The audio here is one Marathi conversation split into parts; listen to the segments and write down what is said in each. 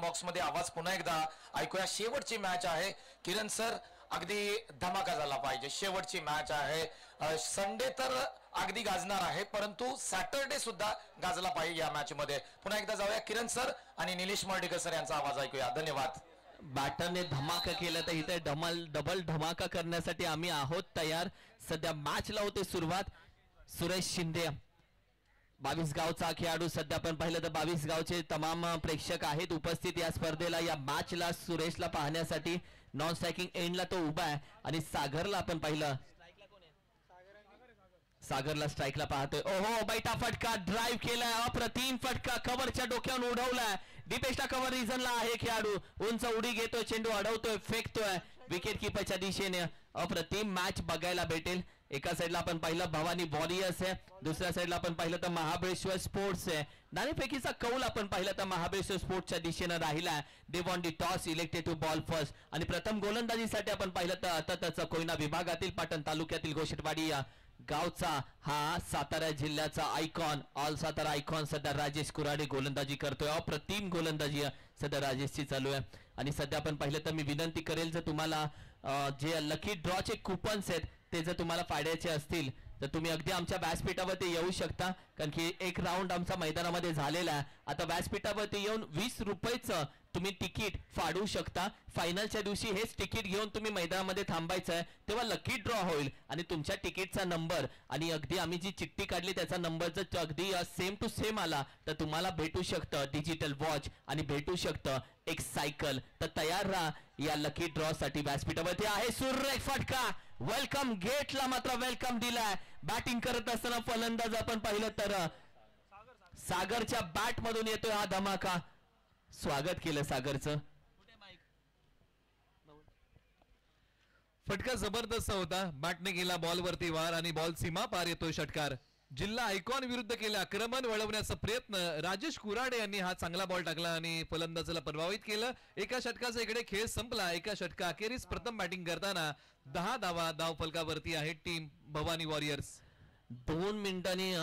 बॉक्स मध्ये आवाज पुन्हा एकदा ऐकूया. शेवटची मॅच आहे किरण सर, अगदी धमाका झाला पाहिजे. शेवटची मॅच आहे. संडे तर अगदी गाजणार आहे, परंतु सॅटरडे सुद्धा गाजला पाहिजे या मॅच मध्ये. पुन्हा एकदा जाऊया किरण सर आणि निलेश मर्डीकर सर यांचा आवाज ऐकूया. धन्यवाद. बॅटरने धमाका केला तर इथे डबल धमाका करण्यासाठी आम्ही आहोत तयार. सध्या मॅचला होते सुरुवात. सुरेश शिंदे 22 गावचा खेळाडू. सध्या आपण पाहिलं तर 22 गावचे तमाम प्रेक्षक आहेत उपस्थित या स्पर्धेला, या मॅचला. सुरेशला पाहण्यासाठी नॉन स्ट्रायकिंग एंडला तो उभा आहे आणि सागरला आपण पाहिलं, सागरला स्ट्राईकला पाहतोय. ओहो, बैठा फटका ड्राईव्ह केलाय, अप्रतिम फटका कव्हरच्या डोक्यावर उडवलाय. डीपेस्टा कव्हर रिझनला आहे खेळाडू. उंच उडी घेतोय, चेंडू अडवतोय, फेकतोय विकेट किपरच्या दिशेने. अप्रतिम मॅच बघायला भेटेल. एका साईडला आपण पाहिलं भवानी वॉरियर्स आहे, दुसऱ्या साईडला आपण पाहिलं तर महाबळेश्वर स्पोर्ट्स आहे. नाणेफेकीचा कौल आपण पाहिलं तर महाबळेश्वर स्पोर्ट्सच्या दिशेने राहिला. They won the toss, elected to bowl first. आणि प्रथम गोलंदाजीसाठी आपण पाहिलं तर अततच कोयना विभागातील पाटण तालुक्यातील गोष्टवाडी गावचा हा सातारा जिल्ह्याचा आयकॉन, ऑल सातारा आयकॉन सध्या राजेश कुराडे गोलंदाजी करतोय. अप्रतिम गोलंदाजी सध्या राजेशची चालू आहे. आणि सध्या आपण पाहिलं तर मी विनंती करेल, जर तुम्हाला जे लकी ड्रॉचे कुपन्स आहेत ते जर तुम्हाला फायद्याचे असतील तर तुम्ही अगदी आमच्या व्यासपीठावरती येऊ शकता, कारण की एक राऊंड आमचा मैदानामध्ये झालेला आहे. आता व्यासपीठावरती येऊन 20 रुपयेचं तुम्ही तिकीट फाडू शकता. फायनलच्या दिवशी हेच तिकीट घेऊन तुम्ही मैदानामध्ये थांबायचं आहे, तेव्हा लकी ड्रॉ होईल आणि तुमच्या तिकीटचा नंबर आणि अगदी आम्ही जी चिठ्ठी काढली त्याचा नंबर जर अगदी सेम टू सेम आला तर तुम्हाला भेटू शकतं डिजिटल वॉच आणि भेटू शकतं एक सायकल. तर तयार राहा या लकी ड्रॉ साठी. व्यासपीठावरती आहे सुरेख फटका. वेलकम गेटला मात्र वेलकम दिलाय. बॅटिंग करत असताना फलंदाज आपण पाहिलं तर सागरच्या बॅट मधून येतोय हा धमाका. स्वागत केलं सागरचं. फटका जबरदस्त होता. बॅटने गेला बॉलवरती वार आणि बॉल सीमा पार येतोय षटकार. जिल्हा आयकॉन विरुद्ध केले आक्रमण वळवण्याचा प्रयत्न. राजेश कुराडे यांनी हा चांगला बॉल टाकला आणि फलंदाजाला प्रभावित केलं. एका षटकाचा इकडे खेळ संपला. एका षटका अखेरीस प्रथम बॅटिंग करताना 10 धावा धावफलकावरती आहे टीम भवानी वॉरियर्स. 2 मिनिटांनी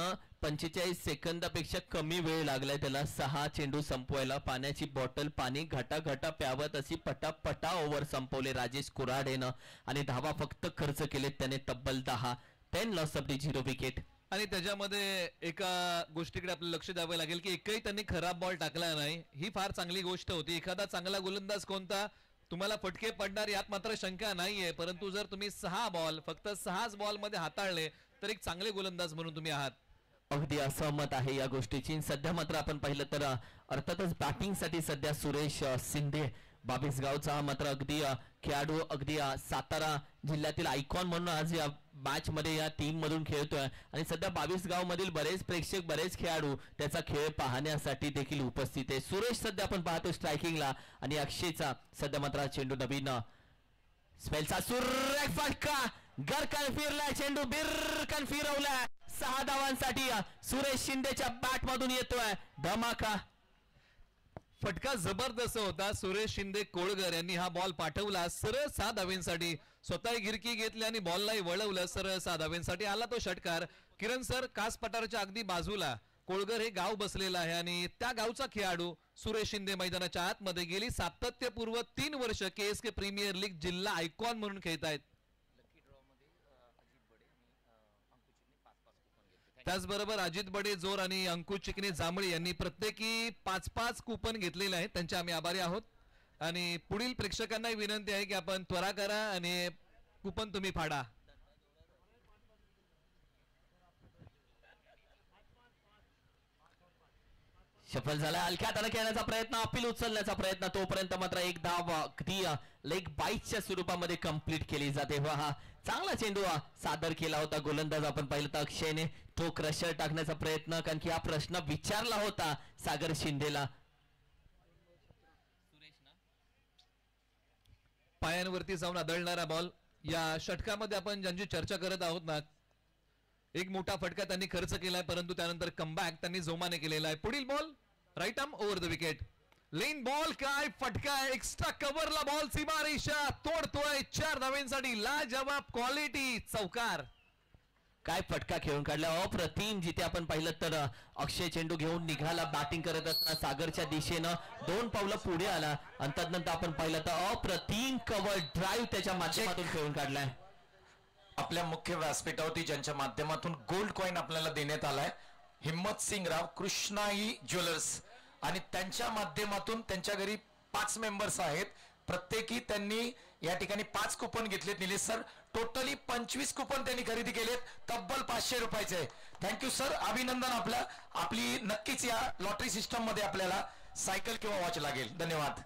45 सेकंदापेक्षा कमी वेळ लागलाय त्याला 6 चेंडू संपवायला. पाण्याची बॉटल पाणी घटा घटा प्यावत अशी पटापटा ओव्हर संपवले राजेश कुराडेनं आणि धावा फक्त खर्च केलेत त्याने तब्बल 10. 10 लॉस ऑफ दी 0 विकेट. आणि त्याच्यामध्ये एका गोष्टीकडे आपलं लक्ष द्यावं लागेल की एकही त्यांनी खराब बॉल टाकला नाही, ही फार चांगली गोष्ट होती. एखादा चांगला गोलंदाज कोणता तुम्हाला फटके पडणार यात मात्र शंका नाहीये, परंतु जर तुम्ही 6 बॉल फक्त 6च बॉल मध्ये हाताळले तर एक चांगले गोलंदाज म्हणून तुम्ही आहात. अगदी असहमत आहे या गोष्टीची. सध्या मात्र आपण पाहिलं तर अर्थातच बॅटिंगसाठी सध्या सुरेश शिंदे 22 गावचा मात्र अगदी खेळाडू, अगदी सातारा जिल्ह्यातील आयकॉन म्हणून आज या मॅच मध्ये या टीम मधून खेळतोय आणि सध्या 22 गाव मधील बरेच प्रेक्षक, बरेच खेळाडू त्याचा खेळ पाहण्यासाठी देखील उपस्थित आहे. सुरेश सध्या आपण पाहतो स्ट्रायकिंगला आणि अक्षयचा सध्या मात्र चेंडू नवीन स्पेलचा सुरेख फटका. गरकन फिरलाय चेंडू, बिरकन फिरवलाय. 6 धावांसाठी सुरेश शिंदेच्या बॅट मधून येतोय धमाका. फटका जबरदस्त होता. सुरेश शिंदे कोळगर यांनी हा बॉल पाठवला सरळ 6 धावेंसाठी. स्वतः गिरकी घेतली आणि बॉललाही वळवलं. सरळ 6 धावेंसाठी आला तो षटकार. किरण सर, कास पठाराच्या अगदी बाजूला कोळगर हे गाव बसलेलं आहे आणि त्या गावचा खेळाडू सुरेश शिंदे मैदानाच्या आतमध्ये गेली सातत्यपूर्व 3 वर्ष KSK प्रीमियर लीग जिल्हा आयकॉन म्हणून खेळतायत. त्याचबरोबर अजित बडे जोर आणि अंकुश चिकणे जांभळी यांनी प्रत्येकी 5-5 कुपन घेतलेले आहेत. त्यांचे आम्ही आभारी आहोत. आणि पुढील प्रेक्षकांना विनंती आहे की आपण त्वरा करा आणि कुपन तुम्ही फाडा. सफल झाला. हलक्या हाताने खेळण्याचा प्रयत्न, अपील उचलण्याचा प्रयत्न, तोपर्यंत मात्र एक धाव अगदी लेग बाईटच्या स्वरूपामध्ये कंप्लीट केली जाते. हा चांगला चेंडू सादर केला होता गोलंदाज आपण पाहिलं तर अक्षयने. तो क्रशर टाकण्याचा प्रयत्न, कारण की हा प्रश्न विचारला होता सागर शिंदेला. पायांवरती जाऊन आदळणारा बॉल. या षटकामध्ये आपण ज्यांची चर्चा करत आहोत ना, एक मोठा फटका त्यांनी खर्च केलाय, परंतु त्यानंतर कमबॅक त्यांनी जोमाने केलेला आहे. पुढील ball right arm over the wicket. लेन बॉल, काय फटका आहे. एक्स्ट्रा कव्हरला बॉल सीमारेषा तोडतोय. 4 धावेंसाठी लाजवाब क्वालिटी चौकार. काय फटका खेळून काढला, अप्रतिम. जिथे आपण पाहिलं तर अक्षय चेंडू घेऊन निघाला बॅटिंग करत असताना सागरच्या दिशेनं 2 पावलं पुढे आला आणि तदनंतर आपण पाहिलं तर अप्रतिम कव्हर ड्राईव्ह त्याच्या माध्यमातून खेळून काढलाय. आपल्या मुख्य व्यासपीठावरती ज्यांच्या माध्यमातून गोल्ड कॉइन आपल्याला देण्यात आलाय, हिम्मत सिंग राव, कृष्णाई ज्वेलर्स, आणि त्यांच्या माध्यमातून त्यांच्या घरी 5 मेंबर्स आहेत. प्रत्येकी त्यांनी या ठिकाणी 5 कुपन घेतलेत. निलेश सर, टोटली 25 कुपन त्यांनी खरेदी केलेत, तब्बल 500 रुपयाचे. थँक्यू सर, अभिनंदन आपलं. आपली नक्कीच या लॉटरी सिस्टम मध्ये आपल्याला सायकल किंवा वॉच लागेल. धन्यवाद.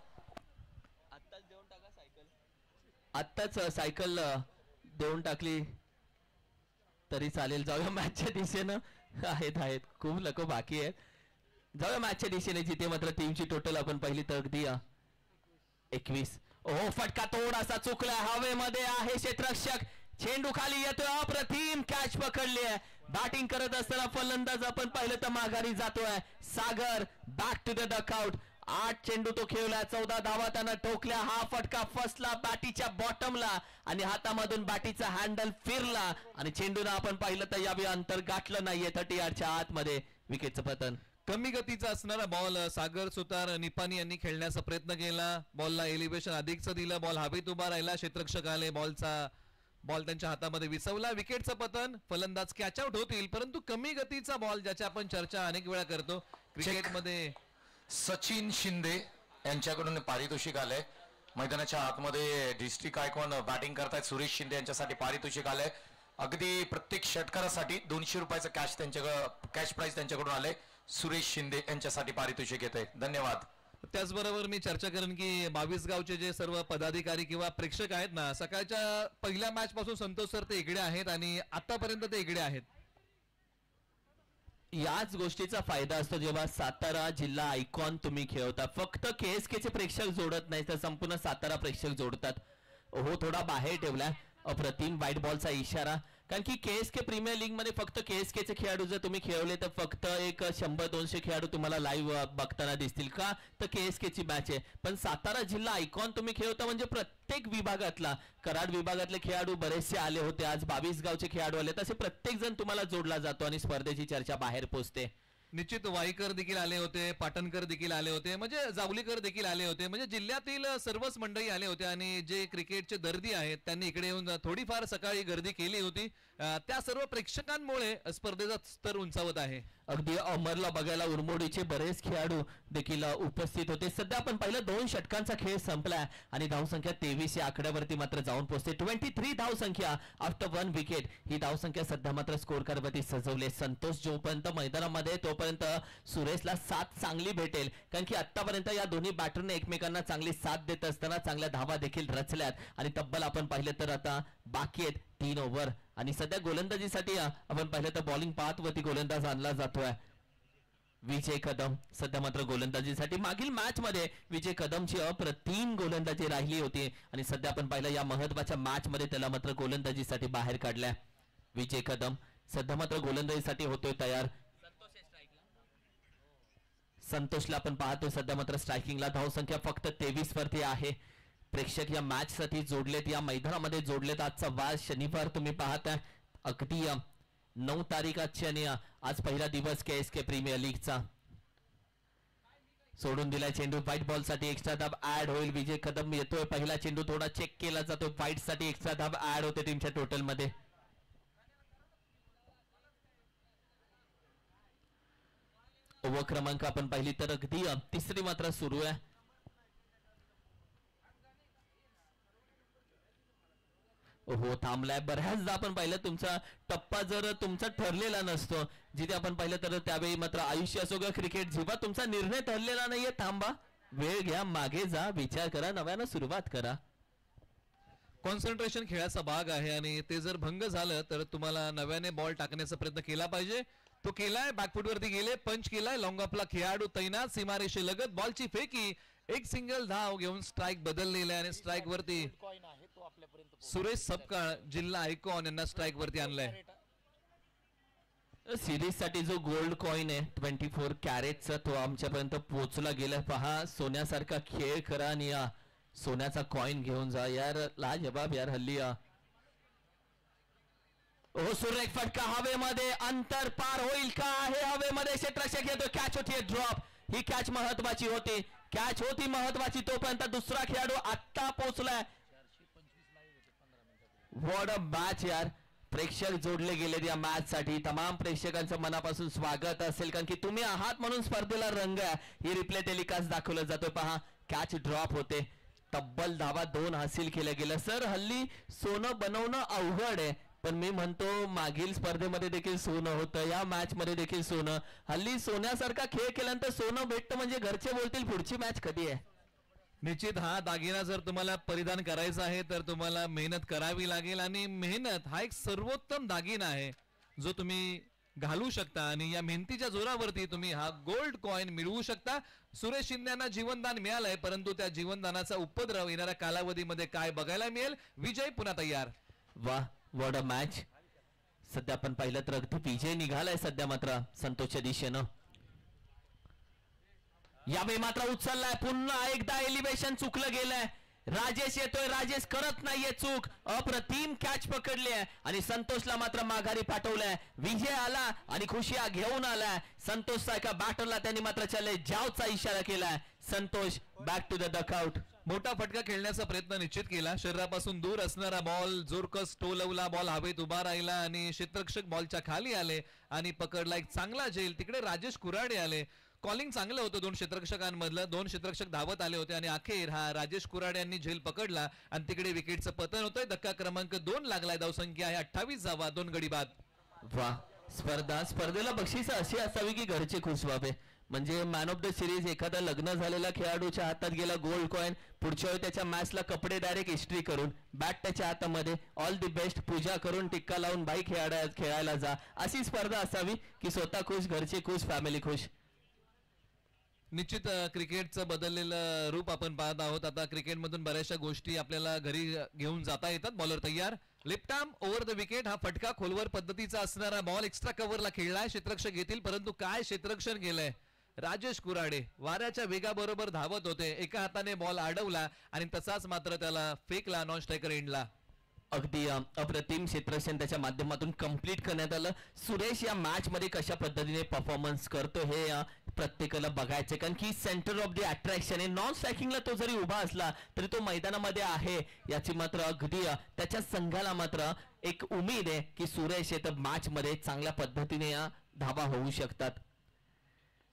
आत्ताच सायकल देऊन टाकली तरी चालेल. जाऊया मॅचच्या दिशेनं. आहेत खूप लोक बाकी आहेत. जाऊया मॅचच्या दिशेने, जिथे मात्र टीमची टोटल आपण पहिली तर अगदी 21. ओहो, फटका थोडासा चुकला, हवेमध्ये आहे क्षेत्ररक्षक, चेंडू खाली येतोय, अप्रतिम कॅच पकडली आहे. बॅटिंग करत असताना फलंदाज आपण पाहिलं तर माघारी जातोय. सागर बॅक टू द डकआउट. 8 चेंडू तो खेळला, 14 धावा त्यानं ठोकल्या. हा फटका फसला बॅटीच्या बॉटमला आणि हातामधून बॅटीचा हँडल फिरला आणि चेंडूला आपण पाहिलं तर यावे अंतर गाठलं नाहीये 30 यार्डच्या आतमध्ये. विकेटचं पतन. कमी गतीचा असणारा बॉल सागर सुतार निपाणी यांनी खेळण्याचा प्रयत्न केला. बॉलला एलिव्हेशन अधिकचं दिलं, बॉल हवेत उभा राहिला, क्षेत्ररक्षक आले, बॉल त्यांच्या हातामध्ये विसवला. विकेटचं पतन. फलंदाज कॅच आउट होतील, परंतु कमी गतीचा बॉल, ज्याची आपण चर्चा अनेक वेळा करतो क्रिकेटमध्ये. सचिन शिंदे यांच्याकडून पारितोषिक आलंय. मैदानाच्या आतमध्ये डिस्ट्रिक्ट आयकॉन बॅटिंग करतायत सुरेश शिंदे यांच्यासाठी पारितोषिक आलंय. अगदी प्रत्येक षटकारासाठी 200 रुपयाचं कॅश प्राइस त्यांच्याकडून आलंय. सुरेश शिंदे यांच्यासाठी पारितोषिक येत आहे. धन्यवाद. त्याचबरोबर मी चर्चा करेन की 22 गावचे जे सर्व पदाधिकारी किंवा प्रेक्षक आहेत ना, सकाळच्या पहिल्या मॅच पासून संतोष सर ते इकडे आहेत आणि आतापर्यंत ते इकडे आहेत. याच गोष्टीचा फायदा असतो जेव्हा सातारा जिल्हा आयकॉन तुम्ही खेळवता. फक्त KSK चे प्रेक्षक जोडत नाही तर संपूर्ण सातारा प्रेक्षक जोडतात. हो, थोडा बाहेर ठेवलाय, अप्रतिम व्हाईट बॉलचा इशारा. कारण की KSK प्रीमियर लीग मध्ये फक्त KSK चे खेळाडू जर तुम्ही खेळवले तर फक्त एक 100-200 खेळाडू तुम्हाला लाईव्ह बघताना दिसतील का, तर KSK ची मॅच आहे. पण सातारा जिल्हा आयकॉन तुम्ही खेळवता म्हणजे प्रत्येक विभागातला, कराड विभागातले खेळाडू बरेचसे आले होते, आज 22 गावचे खेळाडू आले, तसे प्रत्येक जण तुम्हाला जोडला जातो आणि स्पर्धेची चर्चा बाहेर पोहोचते. निश्चित वाईकर देखील आले होते, पाटणकर देखील आले होते, म्हणजे जावलीकर देखील आले होते, म्हणजे जिल्ह्यातील सर्वच मंडळी आले होते आणि जे क्रिकेटचे दर्दी आहेत त्यांनी इकडे येऊन थोडीफार सकाळी गर्दी केली होती. त्या सर्व प्रेक्षकांमुळे स्पर्धेचा स्तर उंचावत आहे. अगदी अमरला बघायला उरमोडीचे बरेच खेळाडू देखील उपस्थित होते. सध्या आपण पाहिलं 2 षटकांचा खेळ संपलाय आणि धावसंख्या 23 या आकड्यावरती मात्र जाऊन पोहोचते. 23 धावसंख्या आफ्टर 1 विकेट. ही धावसंख्या सध्या मात्र स्कोर कार्डवरती सजवले. संतोष जोपर्यंत मैदानामध्ये तोपर्यंत सुरेशला साथ चांगली भेटेल, कारण की आतापर्यंत या दोन्ही बॅटरने एकमेकांना चांगली साथ देत असताना चांगल्या धावा देखील रचल्यात आणि तब्बल आपण पाहिलं तर आता बाकी आहेत 3 ओव्हर आणि सध्या गोलंदाजीसाठी आपण पाहिलं तर बॉलिंग पाहत वरती गोलंदाज आणला जातोय विजय कदम. सध्या मात्र गोलंदाजीसाठी मागील मॅच मध्ये विजय कदमची अप्रतिम गोलंदाजी राहिली होती आणि सध्या आपण पाहिलं या महत्वाच्या मॅच मध्ये त्याला मात्र गोलंदाजीसाठी बाहेर काढल्या. विजय कदम सध्या मात्र गोलंदाजीसाठी होतोय तयार. संतोषला आपण पाहतो सध्या मात्र स्ट्रायकिंगला. धावसंख्या फक्त 23 वरती आहे. प्रेक्षक या मॅच साठी जोडलेत, या मैदानामध्ये जोडलेत. आजचा वार शनिवार तुम्ही पाहताय, अगदी 9 तारीख आजची आणि आज पहिला दिवस KSK प्रीमियर लीगचा. सोडून दिलाय चेंडू व्हाईट बॉल साठी, एक्स्ट्रा धाब ऍड होईल. विजय कदम येतोय, पहिला चेंडू थोडा चेक केला जातो, व्हाईट साठी एक्स्ट्रा धाब ऍड होते टीमच्या टोटल मध्ये. ओव्हर क्रमांक आपण पाहिली तर अगदी 3री मात्र सुरू आहे. हो, थांबलाय. बऱ्याचदा आपण पाहिलं तुमचा टप्पा जर तुमचा ठरलेला नसतो, जिथे आपण पाहिलं तर त्यावेळी मात्र आयुष्य असो किंवा क्रिकेट, जेव्हा तुमचा निर्णय ठरलेला नाहीये, थांबा, वेळ घ्या, मागे जा, विचार करा, नव्यानं सुरुवात करा. कॉन्सन्ट्रेशन खेळाचा भाग आहे आणि ते जर भंग झालं तर तुम्हाला नव्याने बॉल टाकण्याचा प्रयत्न केला पाहिजे. तो केलाय, बॅकफुट वरती गेले, पंच केलाय, लॉंग ऑफला खेळाडू तैनात, सीमारेषे लगत बॉलची फेकी, एक सिंगल धाव घेऊन स्ट्राइक बदललेला आहे आणि स्ट्राइक वरती सुरेश सपकाळ जिल्हा आयकॉन यांना स्ट्राइक वरती आणलाय. सिरीज साठी जो गोल्ड कॉइन आहे 24 कॅरेटचा, तो आमच्यापर्यंत पोहोचला गेला. पहा, सोन्यासारखा खेळ करा आणि सोन्याचा कॉइन घेऊन जा. यार लाजवाब यार, हल्ली ओ सुरेख फटका हवेमध्ये, अंतर पार होईल का? हे हवेमध्ये क्षेत्ररक्षक येतो, कॅच होती ड्रॉप. ही कॅच महत्वाची होती, कॅच होती महत्वाची. तोपर्यंत दुसरा खेळाडू आत्ता पोहोचलाय. व्हॉट अ मॅच यार. प्रेक्षक जोडले गेलेत या मॅच साठी. तमाम प्रेक्षकांचं मनापासून स्वागत असेल, कारण की तुम्ही आहात म्हणून स्पर्धेला रंग आहे. ही रिप्ले टेलिकास्ट दाखवलं जातो. पहा, कॅच ड्रॉप होते. तब्बल धावा 2 हासिल केल्या गेल्या. सर, हल्ली सोनं बनवणं अवघड आहे, पण मी म्हणतो मागील स्पर्धेमध्ये देखील सोनं होतं, या मॅच मध्ये देखील सोनं. हल्ली सोन्यासारखा खेळ केल्यानंतर सोनं भेटतं म्हणजे घरचे बोलतील पुढची मॅच कधी आहे. निश्चित हा दागिना जर तुम्हाला परिधान करायचा आहे तर तुम्हाला मेहनत करावी लागेल, आणि मेहनत हा एक सर्वोत्तम दागिना आहे जो तुम्ही घालू शकता, आणि या मेहनतीच्या जोरावरती तुम्ही हा गोल्ड कॉइन मिळवू शकता. सुरेश शिंदे यांना जीवनदान मिळालंय, परंतु त्या जीवनदानाचा उपद्रव येणाऱ्या कालावधीमध्ये काय बघायला मिळेल? विजय पुन्हा तयार. वा, व्हॉट अ मॅच. सध्या आपण पाहिलं तर अगदी विजय निघालाय सध्या मात्र संतोषच्या दिशेनं. यावेळी मात्र उचललाय, पुन्हा एकदा एलिव्हेशन चुकलं गेलंय. राजेश येतोय, राजेश करत नाहीये चूक. अप्रतिम कॅच पकडली आहे आणि संतोषला मात्र माघारी पाठवलंय. विजय आला आणि खुशी घेऊन आलाय. संतोषचा एका बॅटरला त्यांनी मात्र चले जावचा इशारा केलाय. Santosh back to the dugout. मोठा फटका खेळण्याचा प्रयत्न निश्चित केला. शरीरापासून दूर असणारा बॉल जोरकस टोलवला, बॉल हवेत उभा राहिला आणि क्षेत्ररक्षक बॉलच्या खाली आले आणि पकडला एक चांगला झेल. तिकडे राजेश कुराडे आले. कॉलिंग चांगलं होतं दोन क्षेत्ररक्षकांमधलं. 2 क्षेत्ररक्षक धावत आले होते आणि अखेर हा राजेश कुराडे यांनी झेल पकडला आणि तिकडे विकेटचं पतन होतंय. धक्का क्रमांक 2 लागलाय. धावसंख्या आहे 28 धावा, 2 गडी बाद. वा, स्पर्धेला बक्षीस अशी असावी की घरचे खुश व्हावे. म्हणजे मॅन ऑफ द सिरीज एखादा लग्न झालेला खेळाडूच्या हातात गेला गोल्ड कॉइन, पुढच्या वेळी त्याच्या मॅचला कपडे डायरेक्ट इस्त्री करून, बॅट त्याच्या हातामध्ये, ऑल दी बेस्ट पूजा करून टिक्का लावून बाई खेळायला जा. अशी स्पर्धा असावी की स्वतः खुश, घरचे खुश, फॅमिली खुश. निश्चित क्रिकेटचं बदललेलं रूप आपण पाहत आहोत. आता क्रिकेटमधून बऱ्याचशा गोष्टी आपल्याला घरी घेऊन जाता येतात. बॉलर तयार. Left arm over the wicket. हा फटका खोलवर पद्धतीचा असणारा बॉल एक्स्ट्रा कव्हरला खेळलाय. क्षेत्ररक्षक घेतील, परंतु काय क्षेत्ररक्षण केलंय राजेश कुराडे. वाऱ्याच्या वेगाबरोबर धावत होते, एका हाताने बॉल अडवला आणि तसाच मात्र त्याला फेकला नॉन स्ट्रायकर एंडला. अगदी अप्रतिम क्षेत्ररक्षण त्याच्या माध्यमातून कंप्लीट करण्यात आलं. सुरेश या मॅच मध्ये कशा पद्धतीने परफॉर्मन्स करतो हे प्रत्येकाला बघायचे, कारण की सेंटर ऑफ द अट्रॅक्शन आहे. नॉन स्ट्रायकिंगला तो जरी उभा असला तरी तो मैदानामध्ये आहे याची मात्र अगदी त्याच्या संघाला मात्र एक उमेद आहे की सुरेश हे तर मॅच मध्ये चांगल्या पद्धतीने धावा होऊ शकतात.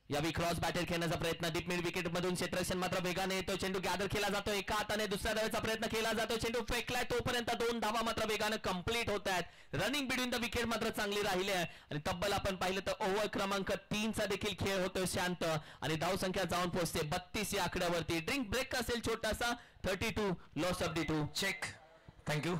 यावेळी क्रॉस बॅटर खेळण्याचा प्रयत्न डीप मिड विकेट मधून क्षेत्ररक्षण मात्र वेगाने येतो. चेंडू गॅदर केला जातो, एका हाताने दुसऱ्या धावेचा प्रयत्न केला जातो. चेंडू फेकलाय तोपर्यंत 2 धावा मात्र वेगाने कंप्लीट होत आहेत. रनिंग बिटवीन द विकेट मात्र चांगली राहिली आहे आणि तब्बल आपण पाहिलं तर ओव्हर क्रमांक 3 चा देखील खेळ होतो शांत आणि धावसंख्या जाऊन पोहोचते 32 या आकड्यावरती. ड्रिंक ब्रेक असेल छोटासा. 32 loss of the 2 check. Thank you.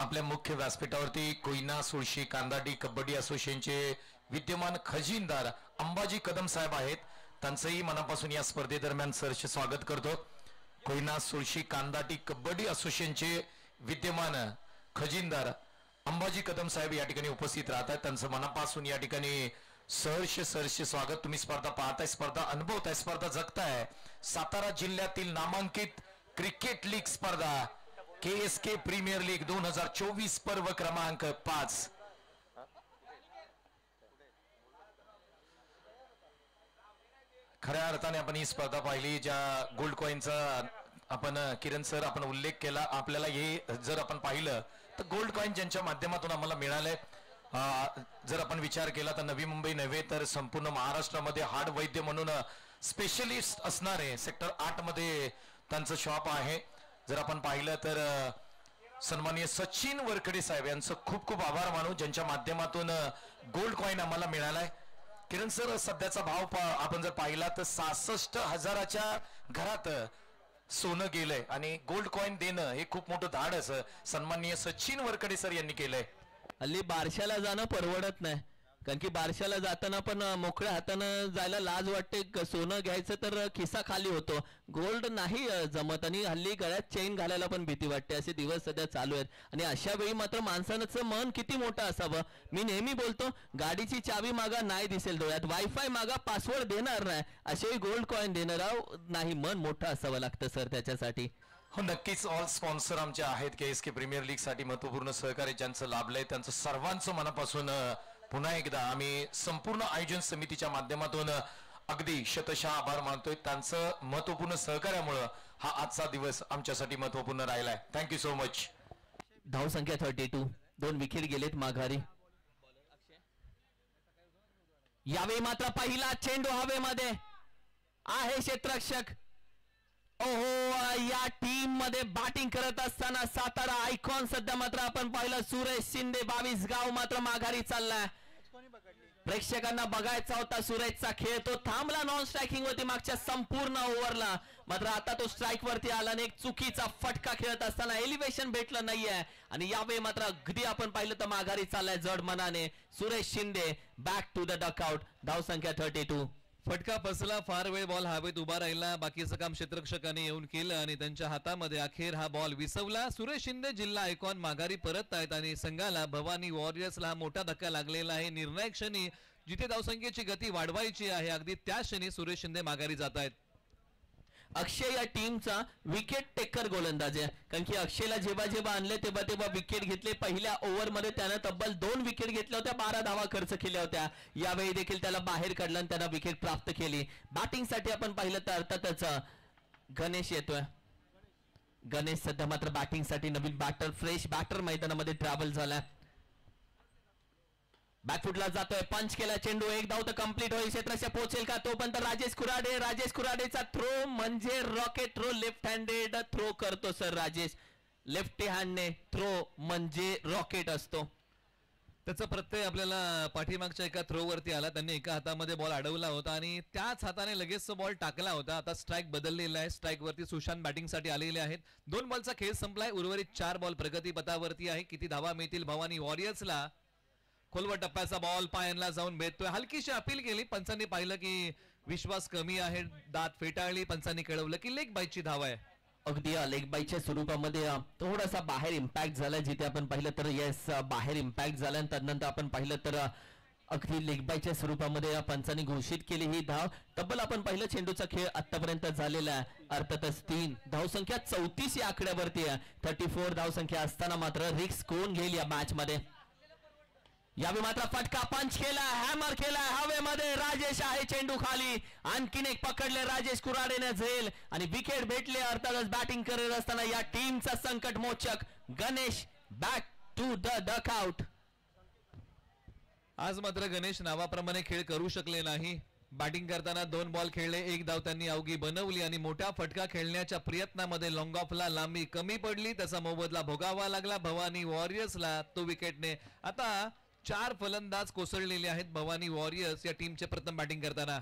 आपल्या मुख्य व्यासपीठावरती कोयना सुळशी कांदाटी कबड्डी असोसिएशनचे विद्यमान खजिनदार अंबाजी कदम साहेब आहेत. त्यांचंही मनापासून या स्पर्धेदरम्यान सहर्ष स्वागत करतो. कोयना सुळशी कांदाटी कबड्डी असोसिएशनचे विद्यमान खजिनदार अंबाजी कदम साहेब या ठिकाणी उपस्थित राहतात. त्यांचं मनापासून या ठिकाणी सहर्ष स्वागत. तुम्ही स्पर्धा पाहताय, स्पर्धा अनुभवताय, स्पर्धा जगताय. सातारा जिल्ह्यातील नामांकित क्रिकेट लीग स्पर्धा KSK प्रीमियर लीग 2024 पर्व क्रमांक 5. खऱ्या अर्थाने आपण ही स्पर्धा पाहिली. ज्या गोल्ड कॉइनचा आपण किरण सर आपण उल्लेख केला. आपल्याला हे जर आपण पाहिलं तर गोल्ड कॉइन ज्यांच्या माध्यमातून आम्हाला मिळालंय, जर आपण विचार केला तर नवी मुंबई नव्हे तर संपूर्ण महाराष्ट्रामध्ये हाड वैद्य म्हणून स्पेशलिस्ट असणारे सेक्टर 8 मध्ये त्यांचं शॉप आहे. जर आपण पाहिलं तर सन्माननीय सचिन वरखडे साहेब यांचं खूप खूप आभार मानू, ज्यांच्या माध्यमातून गोल्ड कॉइन आम्हाला मिळालाय. किरण सर, सध्याचा भाव आपण जर पाहिला तर 66,000च्या घरात सोनं गेलंय आणि गोल्ड कॉइन देणं हे खूप मोठं धाडस सन्माननीय सचिन वरखडे सर यांनी केलंय. हल्ली बारशाला जाणं परवडत नाही, कारण की बारशाला जाताना पण मोकळ्या हातानं जायला लाज वाटते. सोनं घ्यायचं तर खिसा खाली होतो, गोल्ड नाही जमत आणि हल्ली गळ्यात चेन घालायला पण भीती वाटते. असे दिवस सध्या चालू आहेत आणि अशा वेळी मात्र माणसाचं मन किती मोठं असावं. मी नेहमी बोलतो, गाडीची चावी मागा नाही दिसेल डोळ्यात, वायफाय मागा पासवर्ड देणार नाही, असे गोल्ड कॉइन देणार नाही. मन मोठं असावं लागतं सर त्याच्यासाठी. हो नक्कीच ऑल स्पॉन्सर आमचे आहेत KSK प्रीमियर लीग साठी महत्वपूर्ण सहकार्य ज्यांचं लाभलंय त्यांचं सर्वांचं मनापासून पुन्हा एकदा आम्ही संपूर्ण आयोजन समितीच्या माध्यमातून अगदी शतशः आभार मानतोय. त्यांचं महत्वपूर्ण सहकार्यामुळे हा आजचा दिवस आमच्यासाठी महत्वपूर्ण राहिलाय. Thank you so much. धाव संख्या 32, 2 विकेट गेलेत माघारी. यावेळी मात्र पहिला चेंडू हवेमध्ये आहे क्षेत्ररक्षक. ओहो, या टीम मध्ये बॅटिंग करत असताना सातारा आयकॉन सध्या मात्र आपण पाहिलं सुरेश शिंदे 22 गाव मात्र माघारी चाललाय. प्रेक्षकांना बघायचा होता सुरेशचा खेळ, तो थांबला नॉन स्ट्रायकिंग होती मागच्या संपूर्ण ओव्हरला, मात्र आता तो स्ट्राईक वरती आला आणि एक चुकीचा फटका खेळत असताना एलिव्हेशन भेटलं नाहीये आणि यावेळी मात्र अगदी आपण पाहिलं तर माघारी चाललाय जड मनाने Suresh Shinde. Back to the dugout. धाव संख्या 32. फटका फसला, फार वेळ बॉल हवेत उभा राहिला, बाकीचं काम क्षेत्ररक्षकाने येऊन केलं आणि त्यांच्या हातामध्ये अखेर हा बॉल विसवला. सुरेश शिंदे जिल्हा आयकॉन माघारी परत आहेत आणि संघाला भवानी वॉरियर्सला मोठा धक्का लागलेला आहे. निर्णायक क्षणी जिथे धावसंख्येची गती वाढवायची आहे अगदी त्या क्षणी सुरेश शिंदे माघारी जात आहेत. अक्षय या टीमचा विकेट टेकर गोलंदाज आहे, कारण की अक्षयला जेव्हा आणले तेव्हा विकेट घेतले. पहिल्या ओव्हरमध्ये त्यानं तब्बल 2 विकेट घेतल्या होत्या, 12 धावा खर्च केल्या होत्या. यावेळी देखील त्याला बाहेर काढलं आणि त्यानं विकेट प्राप्त केली. बॅटिंगसाठी आपण पाहिलं तर अर्थातच गणेश येतोय. गणेश सध्या मात्र बॅटिंगसाठी नवीन बॅटर, फ्रेश बॅटर मैदानामध्ये ट्रॅव्हल झालाय. बॅकफुटला जातोय, पंच केला चेंडू, एक धाव तर कंप्लीट होईल. क्षेत्राच्या पोहोचेल का तोपर्यंत राजेश कुराडेचा थ्रो म्हणजे rocket throw. Left handed throw करतो सर राजेश. लेफ्ट हँडने थ्रो म्हणजे रॉकेट असतो. त्याचा प्रत्यय आपल्याला पाठीमागच्या एका थ्रो वरती आला. त्यांनी एका हातामध्ये बॉल अडवला होता आणि त्याच हाताने लगेच बॉल टाकला होता. आता स्ट्राईक बदललेला आहे. स्ट्राईक वरती सुशांत बॅटिंग साठी आलेले आहेत. 2 बॉलचा खेळ संपलाय. उर्वरित 4 बॉल प्रगतीपथावरती आहे. किती धावा मिळतील भवानी वॉरियर्सला? खोलवर टप्प्याचा बॉल पायांना जाऊन भेटतोय. हलकीशी अपील केली, पंचांनी पाहिलं की विश्वास कमी आहे, दात फेटाळली, पंचांनी कळवलं की लेग बाईची धाव आहे. अगदी लेग बाईच्या स्वरूपामध्ये थोडासा बाहेर इम्पॅक्ट झाला. जिथे आपण पाहिलं तर येस बाहेर इम्पॅक्ट झाला आणि त्यानंतर आपण पाहिलं तर अगदी लेग बाईच्या स्वरूपामध्ये पंचांनी घोषित केली ही धाव. तब्बल आपण पाहिलं चेंडूचा खेळ आतापर्यंत झालेला आहे अर्थातच 3. धावसंख्या 34 या आकड्यावरती आहे. 34 धावसंख्या असताना मात्र रिस्क कोण घेईल या मॅच मध्ये? यावेळी मात्र फटका पंच केला, हॅमर केला हवेमध्ये. राजेश आहे चेंडू खाली, आणखीन एक पकडले राजेश कुराडेने झेल आणि विकेट भेटले. अर्थातच बॅटिंग करत असताना या टीमचा संकट मोचक Ganesh back to the dugout. आज मात्र गणेश नावाप्रमाणे खेळ करू शकले नाही. बॅटिंग करताना 2 बॉल खेळले, 1 धाव त्यांनी अवघी बनवली आणि मोठा फटका खेळण्याच्या प्रयत्नामध्ये लॉंग ऑफला लांबी कमी पडली. त्याचा मोबदला भोगावा लागला भवानी वॉरियर्सला. तो विकेटने आता 4 फलंदाज कोसळलेले आहेत भवानी वॉरियर्स या टीमचे प्रथम बॅटिंग करताना.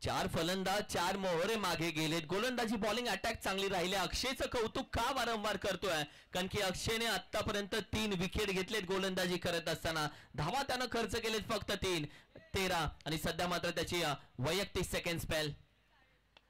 4 फलंदाज 4 मोहरे मागे गेलेत. गोलंदाजी बॉलिंग अटॅक चांगली राहिली. अक्षयचं कौतुक का वारंवार करतोय? कारण की अक्षयने आतापर्यंत 3 विकेट घेतलेत गोलंदाजी करत असताना. धावा त्यानं खर्च केलेत फक्त 3, 13 आणि सध्या मात्र त्याची वैयक्तिक सेकंड स्पेल.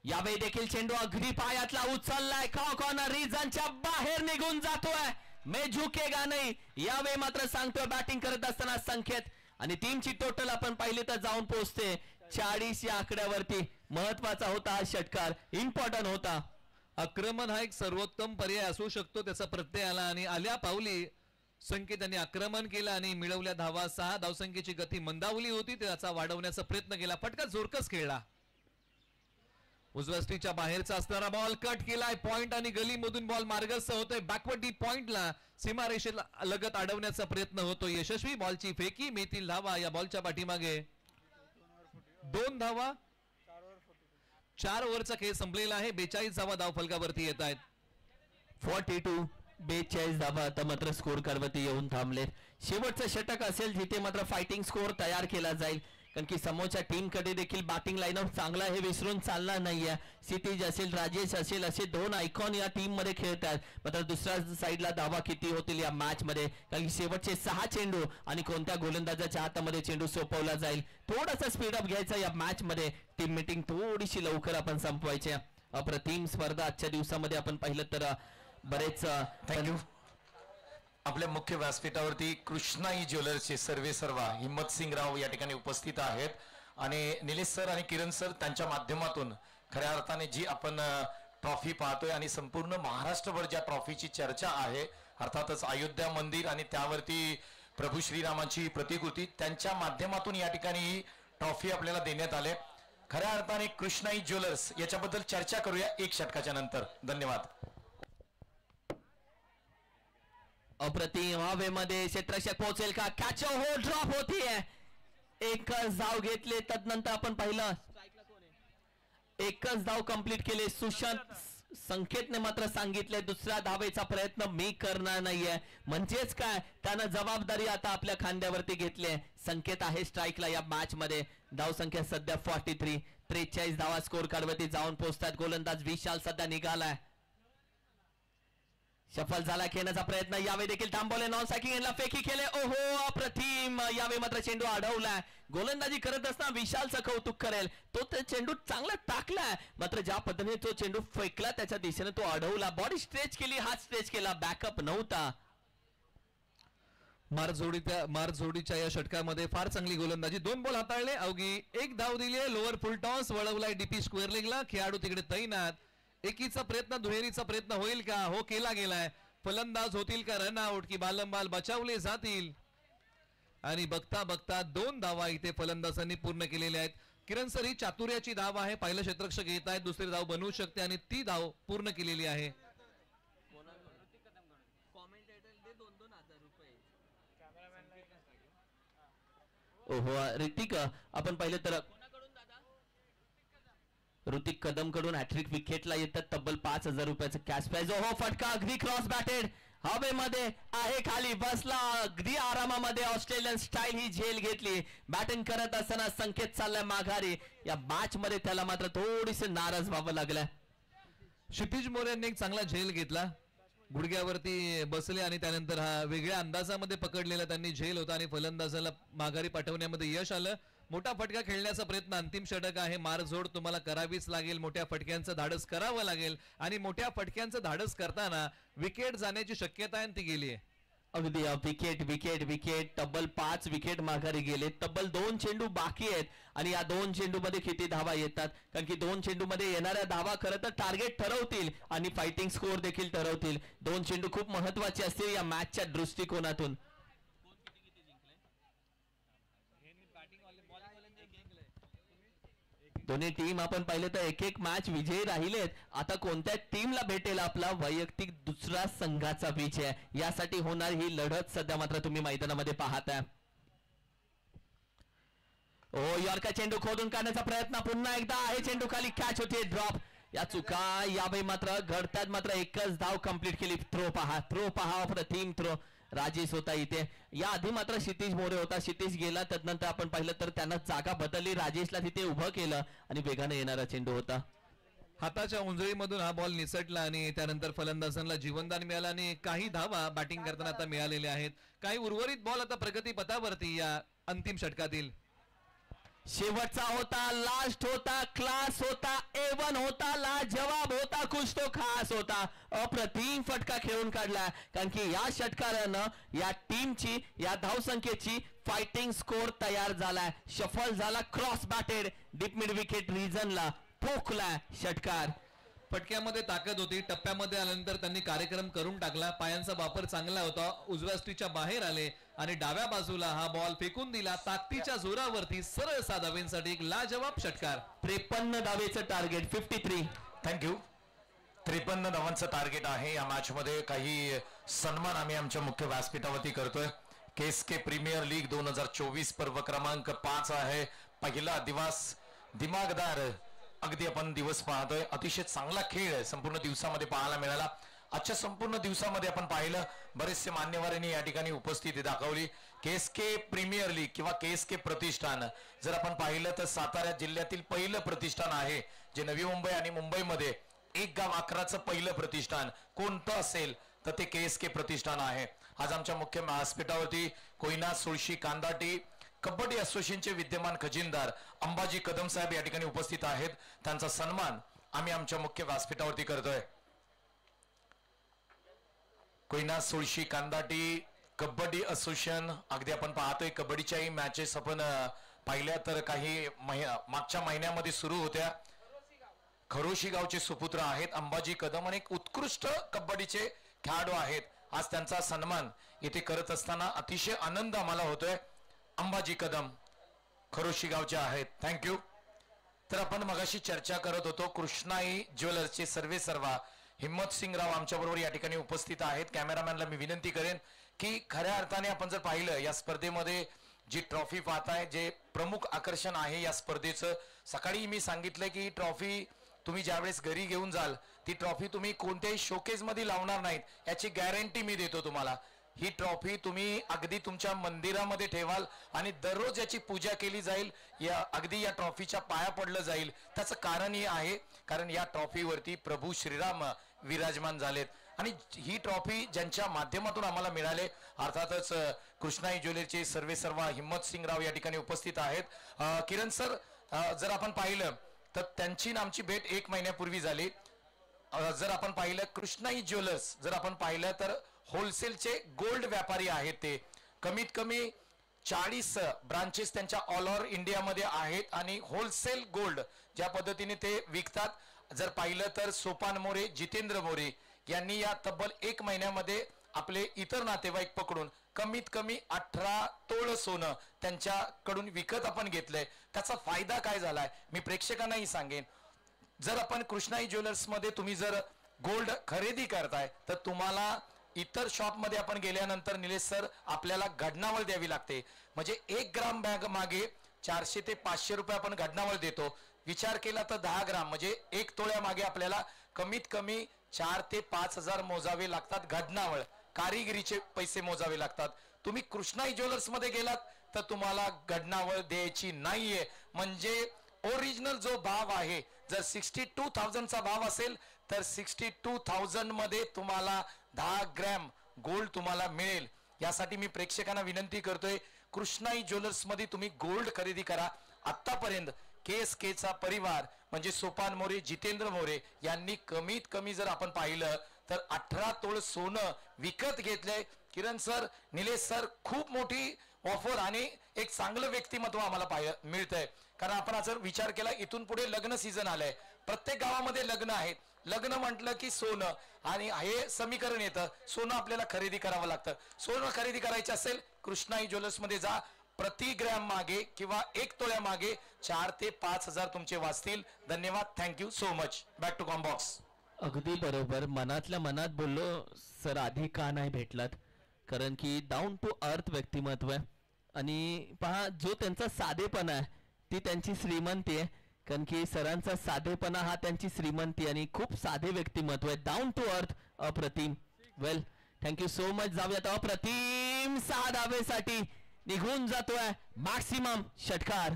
यावेळी देखील चेंडू अगदी पायातला उचललाय, कॉर्नर रिजनच्या बाहेर निघून जातोय. मैं झुकेगा नहीं. यावेळी मात्र सांगतोय बॅटिंग करत असताना संकेत आणि टीमची टोटल आपण पाहिली तर जाऊन पोहोचते 40 या आकड्यावरती. महत्वाचा होता हा षटकार, इम्पॉर्टंट होता. आक्रमण हा एक सर्वोत्तम पर्याय असू शकतो, त्याचा प्रत्यय आला आणि आल्या पावली संकेत यांनी आक्रमण केलं आणि मिळवल्या धावा. 6 धावसंख्येची गती मंदावली होती, त्याचा वाढवण्याचा प्रयत्न केला. फटका जोरकस खेळला. उजव्या स्टीच्या बाहेरचा असणारा बॉल कट केलाय. पॉइंट आणि गलीमधून बॉल मार्गस्थ होतोय. बॅकवर्ड डी पॉइंटला सीमारेषेला लगत अडवण्याचा प्रयत्न होतो. यशस्वी. बॉलची फेकी, मिळतील धावा. या बॉलच्या पाठीमागे 2 धावा. 4 ओव्हरचा खेळ संपलेला आहे. 42 धावा धाव फलकावरती येत आहेत. 42 42 धावा आता मात्र स्कोर करवती येऊन थांबलेत. शेवटचं षटक असेल जिथे मात्र फायटिंग स्कोर तयार केला जाईल, कारण की समोरच्या टीम कडे देखील बॅटिंग लाईनअप चांगला हे विसरून चालणार नाहीये. क्षितिज असेल, राजेश असेल, असे 2 आयकॉन या टीम मध्ये खेळतात. मात्र दुसऱ्या साईडला धावा किती होतील या मॅच मध्ये, कारण की शेवटचे 6 चेंडू आणि कोणत्या गोलंदाजाच्या हातामध्ये चेंडू सोपवला जाईल. थोडासा स्पीडअप घ्यायचा या मॅच मध्ये. टीम मीटिंग थोडीशी लवकर आपण संपवायची. अप्रतिम स्पर्धा आजच्या दिवसामध्ये आपण पाहिलं तर बरेच. थँक्यू. आपल्या मुख्य व्यासपीठावरती कृष्णाई ज्वेलर्सचे सर्वेसर्वा हिम्मत सिंग राव या ठिकाणी उपस्थित आहेत आणि निलेश सर आणि किरण सर त्यांच्या माध्यमातून खऱ्या अर्थाने जी आपण ट्रॉफी पाहतोय आणि संपूर्ण महाराष्ट्रभर ज्या ट्रॉफीची चर्चा आहे, अर्थातच अयोध्या मंदिर आणि त्यावरती प्रभू श्रीरामांची प्रतिकृती, त्यांच्या माध्यमातून या ठिकाणी ही ट्रॉफी आपल्याला देण्यात आले. खऱ्या अर्थाने कृष्णाई ज्वेलर्स याच्याबद्दल चर्चा करूया एक षटकाच्या नंतर. धन्यवाद. अप्रतिम हवेमध्ये क्षेत्ररक्षक पोहोचेल का? कॅच हो, ड्रॉप होतीये. एकच धाव घेतले, तदनंतर आपण पाहिलं एकच धाव कंप्लीट केले. सुशांत संकेतने मात्र सांगितले दुसऱ्या धावेचा प्रयत्न मी करणार नाहीये. म्हणजेच काय, त्यानं जबाबदारी आता आपल्या खांद्यावरती घेतली. संकेत आहे स्ट्राईकला या मॅच मध्ये. धाव संख्या सध्या 43. 43 धावा स्कोर कार्ड वरती जाऊन पोहोचतात. गोलंदाज विशाल सध्या निघालाय. सफल झाला खेळण्याचा प्रयत्न, यावे देखील थांबवले. नॉन सायकिंगला फेकी केले. ओहो, अप्रतिम. यावे मात्र चेंडू अडवलाय. गोलंदाजी करत असताना विशालचं कौतुक करेल. तो चेंडू चांगला टाकलाय, मात्र ज्या पद्धतीने तो चेंडू फेकला त्याच्या दिशेने तो अडवला. बॉडी स्ट्रेच केली, हात स्ट्रेच केला, बॅकअप नव्हता. मारझोडीच्या या षटकामध्ये फार चांगली गोलंदाजी. 2 बॉल हाताळले, अवघी 1 धाव दिली. लोअर फुल टॉस वळवलाय डीपी स्क्वेअर लेगला. खेळाडू तिकडे तैनात. एकीचा प्रयत्न, दुहेरीचा प्रयत्न होईल का? हो, केला गेलाय. फलंदाज होतील का रन आउट, की बालंबाल बचावले जातील? आणि बघता बघता 2 धावा इथे फलंदाजांनी पूर्ण केलेल्या आहेत. किरण सर, ही चातुर्याची धाव आहे. पहिलं क्षेत्ररक्षक येत आहेत, दुसरी धाव बनवू शकते आणि ती धाव पूर्ण केलेली आहे. ओहो, ऋतिक आपण पाहिलं तर ऋतिक कदम कडून हॅट्रिक विकेटला येतात. तब्बल 5,000 रुपयाचं कॅश प्राइज. ओहो, फटका अगदी क्रॉस बॅटेड हवेमध्ये आहे, खाली बसला अगदी आरामामध्ये. ऑस्ट्रेलियन स्टाईल ही झेल घेतली. बॅटिंग करत असताना संकेत चाललाय माघारी. या मॅच मध्ये त्याला मात्र थोडीसे नाराज व्हावं लागलं. क्षितिज मोरे यांनी एक चांगला झेल घेतला, गुडघ्यावरती बसले आणि त्यानंतर हा वेगळ्या अंदाजामध्ये पकडलेला त्यांनी झेल होता आणि फलंदाजाला माघारी पाठवण्यामध्ये यश आलं. मोठा फटका खेळण्याचा प्रयत्न. अंतिम षटक आहे. मारझोड तुम्हाला करावीच लागेल. मोठ्या फटक्यांचं धाडस करावं लागेल आणि मोठ्या फटक्यांचं धाडस करताना विकेट जाण्याची शक्यता आहे, ती गेली आहे. अगदी विकेट विकेट विकेट. तब्बल 5 विकेट माघारी गेले. तब्बल 2 चेंडू बाकी आहेत आणि या 2 चेंडू मध्ये किती धावा येतात, कारण की 2 चेंडू मध्ये येणाऱ्या धावा खरं तर टार्गेट ठरवतील आणि फायटिंग स्कोर देखील ठरवतील. 2 चेंडू खूप महत्वाचे असतील या मॅचच्या दृष्टिकोनातून. दोन्ही टीम आपण पाहिलं तर एक एक मॅच विजयी राहिलेत. आता कोणत्या टीमला भेटेल आपला वैयक्तिक दुसरा संघाचा विजय, यासाठी होणार ही लढत सध्या मात्र तुम्ही मैदानामध्ये पाहताय. ओ, यॉर्कर चेंडू खोदून काढण्याचा प्रयत्न पुन्हा एकदा आहे. चेंडू खाली कॅच होते, ड्रॉप. या चुका यावेळी मात्र घडतात. मात्र एकच धाव कंप्लीट केली. थ्रो पहा, अप्रतिम थ्रो. राजेश होता इथे. या आधी मात्र क्षितिज मोरे होता. क्षितिज गेला, त्यानंतर आपण पाहिलं तर त्यानं जागा बदलली. राजेशला तिथे उभं केलं आणि वेगाने येणारा चेंडू होता. हाताच्या उंजळीमधून हा बॉल निसटला आणि त्यानंतर फलंदाजांना जीवनदान मिळालं आणि काही धावा बॅटिंग करताना आता मिळालेल्या आहेत. काही उर्वरित बॉल आता प्रगतीपथावरती या अंतिम षटकातील. शेवटचा होता, लास्ट होता, क्लास होता, A1 होता, लाजवाब होता, कुछ तो खास होता. अप्रतिम फटका खेळून काढला, कारण की या षटकारानं या टीमची, या धावसंख्येची फायटिंग स्कोर तयार झालाय. सफल झाला, cross batted deep mid wicket रिजनला पोकला षटकार. फटक्यामध्ये ताकद होती. टप्प्यामध्ये आल्यानंतर त्यांनी कार्यक्रम करून टाकला. पायांचा वापर चांगला होता. उजव्या स्टीच्या बाहेर आले आणि डाव्या बाजूला हा बॉल फेकून दिला. ताकदीच्या जोरावरती सरळ धावेसाठी एक लाजवाब षटकार. 53 धावेचं टार्गेट. 53. थँक्यू. 53 धावांचं टार्गेट आहे. या मॅच मध्ये काही सन्मान आम्ही आमच्या मुख्य व्यासपीठावरती करतोय. केएसके प्रीमियर लीग 2024 पर्व क्रमांक 5 आहे. पहिला दिवस दिमागदार अगदी आपण दिवस पाहतोय. अतिशय चांगला खेळ संपूर्ण दिवसामध्ये पाहायला मिळाला. आजच्या संपूर्ण दिवसामध्ये आपण पाहिलं बरेचसे मान्यवरांनी या ठिकाणी उपस्थिती दाखवली. केएसके प्रीमियर लीग किंवा केएसके प्रतिष्ठान जर आपण पाहिलं तर सातारा जिल्ह्यातील पहिलं प्रतिष्ठान आहे, जे नवी मुंबई आणि मुंबईमध्ये एक गाव 11चं पहिलं प्रतिष्ठान कोणतं असेल तर ते केएसके प्रतिष्ठान आहे. आज आमच्या मुख्य व्यासपीठावरती कोयना सुळशी कांदाटी कबड्डी असोसिएशनचे विद्यमान खजिनदार अंबाजी कदम साहेब या ठिकाणी उपस्थित आहेत. त्यांचा सन्मान आम्ही आमच्या मुख्य व्यासपीठावरती करतोय. कोयना सुळशी कांदाटी कबड्डी असोसिएशन अगदी आपण पाहतोय. कबड्डीच्याही मॅचेस आपण पाहिल्या तर काही मागच्या महिन्यामध्ये सुरू होत्या. खरोशी गावचे सुपुत्र आहेत अंबाजी कदम आणि एक उत्कृष्ट कबड्डीचे खेळाडू आहेत. आज त्यांचा सन्मान येथे करत असताना अतिशय आनंद आम्हाला होतोय. अंबाजी कदम खरोशी गावचे आहेत. थँक्यू. तर आपण मगाशी चर्चा करत होतो कृष्णाई ज्वेलर्सचे सर्वेसर्वा हिम्मत सिंग राव आमच्या बरोबर या ठिकाणी उपस्थित आहेत. कॅमेरामॅनला मी विनंती करेन की खऱ्या अर्थाने आपण जर पाहिलं या स्पर्धेमध्ये जी ट्रॉफी पाहताय जे प्रमुख आकर्षण आहे या स्पर्धेचं, सकाळी मी सांगितलं की ट्रॉफी तुम्ही ज्यावेळेस घरी घेऊन जाल ती ट्रॉफी तुम्ही कोणत्याही शोकेज मध्ये लावणार नाहीत याची गॅरंटी मी देतो तुम्हाला. ही ट्रॉफी तुम्ही अगदी तुमच्या मंदिरामध्ये ठेवाल आणि दररोज याची पूजा केली जाईल. या अगदी या ट्रॉफीच्या पाया पडलं जाईल. त्याचं कारण हे आहे कारण या ट्रॉफीवरती प्रभू श्रीराम विराजमान झालेत आणि ही ट्रॉफी ज्यांच्या माध्यमातून आम्हाला मिळाले अर्थातच कृष्णाई ज्वेलरीचे सर्वेसर्वा हिम्मत सिंग राव या ठिकाणी उपस्थित आहेत. किरण सर, जर आपण पाहिलं तर त्यांची आमची भेट 1 महिन्यापूर्वी झाली. जर आपण पाहिलं कृष्णाई ज्वेलर्स जर आपण पाहिलं तर होलसेलचे गोल्ड व्यापारी आहेत. ते कमीत कमी 40 ब्रांचेस त्यांच्या ऑल ओव्हर इंडियामध्ये आहेत आणि होलसेल गोल्ड ज्या पद्धतीने ते विकतात जर पाहिलं तर सोपान मोरे जितेंद्र मोरे यांनी या तब्बल 1 महिन्यामध्ये आपले इतर नातेवाईक पकडून कमीत कमी 18 तोळ सोनं त्यांच्याकडून विकत आपण घेतलंय. त्याचा फायदा काय झालाय मी प्रेक्षकांनाही सांगेन. जर आपण कृष्णाई ज्वेलर्स मध्ये तुम्ही जर गोल्ड खरेदी करताय तर तुम्हाला इतर शॉप मध्ये आपण गेल्यानंतर निलेश सर आपल्याला घडणावळ द्यावी लागते. म्हणजे 1 ग्राम बॅग मागे 400 ते 500 रुपये आपण घडणावळ देतो. विचार केला तर 10 ग्राम म्हणजे 1 तोळ्या मागे आपल्याला कमीत कमी 4 ते 5 हजार मोजावे लागतात. घडणावळ कारिगिरीचे पैसे मोजावे लागतात. तुम्ही कृष्णाई ज्वेलर्स मध्ये गेलात तर तुम्हाला घडणावळ द्यायची नाहीये. म्हणजे ओरिजिनल जो भाव आहे जर 62,000 चा भाव असेल तर 62,000 मध्ये तुम्हाला 10 ग्रॅम गोल्ड तुम्हाला मिळेल. यासाठी मी प्रेक्षकांना विनंती करतोय कृष्णाई ज्वेलर्स मध्ये तुम्ही गोल्ड खरेदी करा. आतापर्यंत KSK चा परिवार म्हणजे सोपान मोरे जितेंद्र मोरे यांनी कमीत कमी जर आपण पाहिलं तर 18 तोळ सोनं विकत घेतलंय. किरण सर, निलेश सर, खूप मोठी ऑफर आणि एक चांगलं व्यक्तिमत्व आम्हाला मिळतंय. कारण आपण जर विचार केला इथून पुढे लग्न सीझन आलंय. प्रत्येक गावामध्ये लग्न आहेत. लग्न म्हटलं की सोनं आणि हे समीकरण येतं. सोनं आपल्याला खरेदी करावं लागतं. सोनं खरेदी करायचं असेल कृष्णाई ज्वेलर्स मध्ये जा. प्रति ग्रॅम मागे किंवा 1 तोळ्या मागे 4 ते 5 हजार तुमचे वाचतील. धन्यवाद. Thank you so much. Back to combox. अगदी बरोबर. मनातल्या मनात बोललो सर, आधी का नाही भेटलात? कारण की डाऊन टू अर्थ व्यक्तिमत्व आहे आणि पहा जो त्यांचा साधेपणा आहे ती त्यांची श्रीमंती आहे. कारण की सरांचा साधेपणा हा त्यांची श्रीमंती आणि खूप साधे व्यक्तिमत्व आहे. डाऊन टू अर्थ, अप्रतिम. वेल, थँक्यू सो मच. जाऊयात अप्रतिम 6 धावेसाठी निघून जातोय मॅक्सिमम षटकार.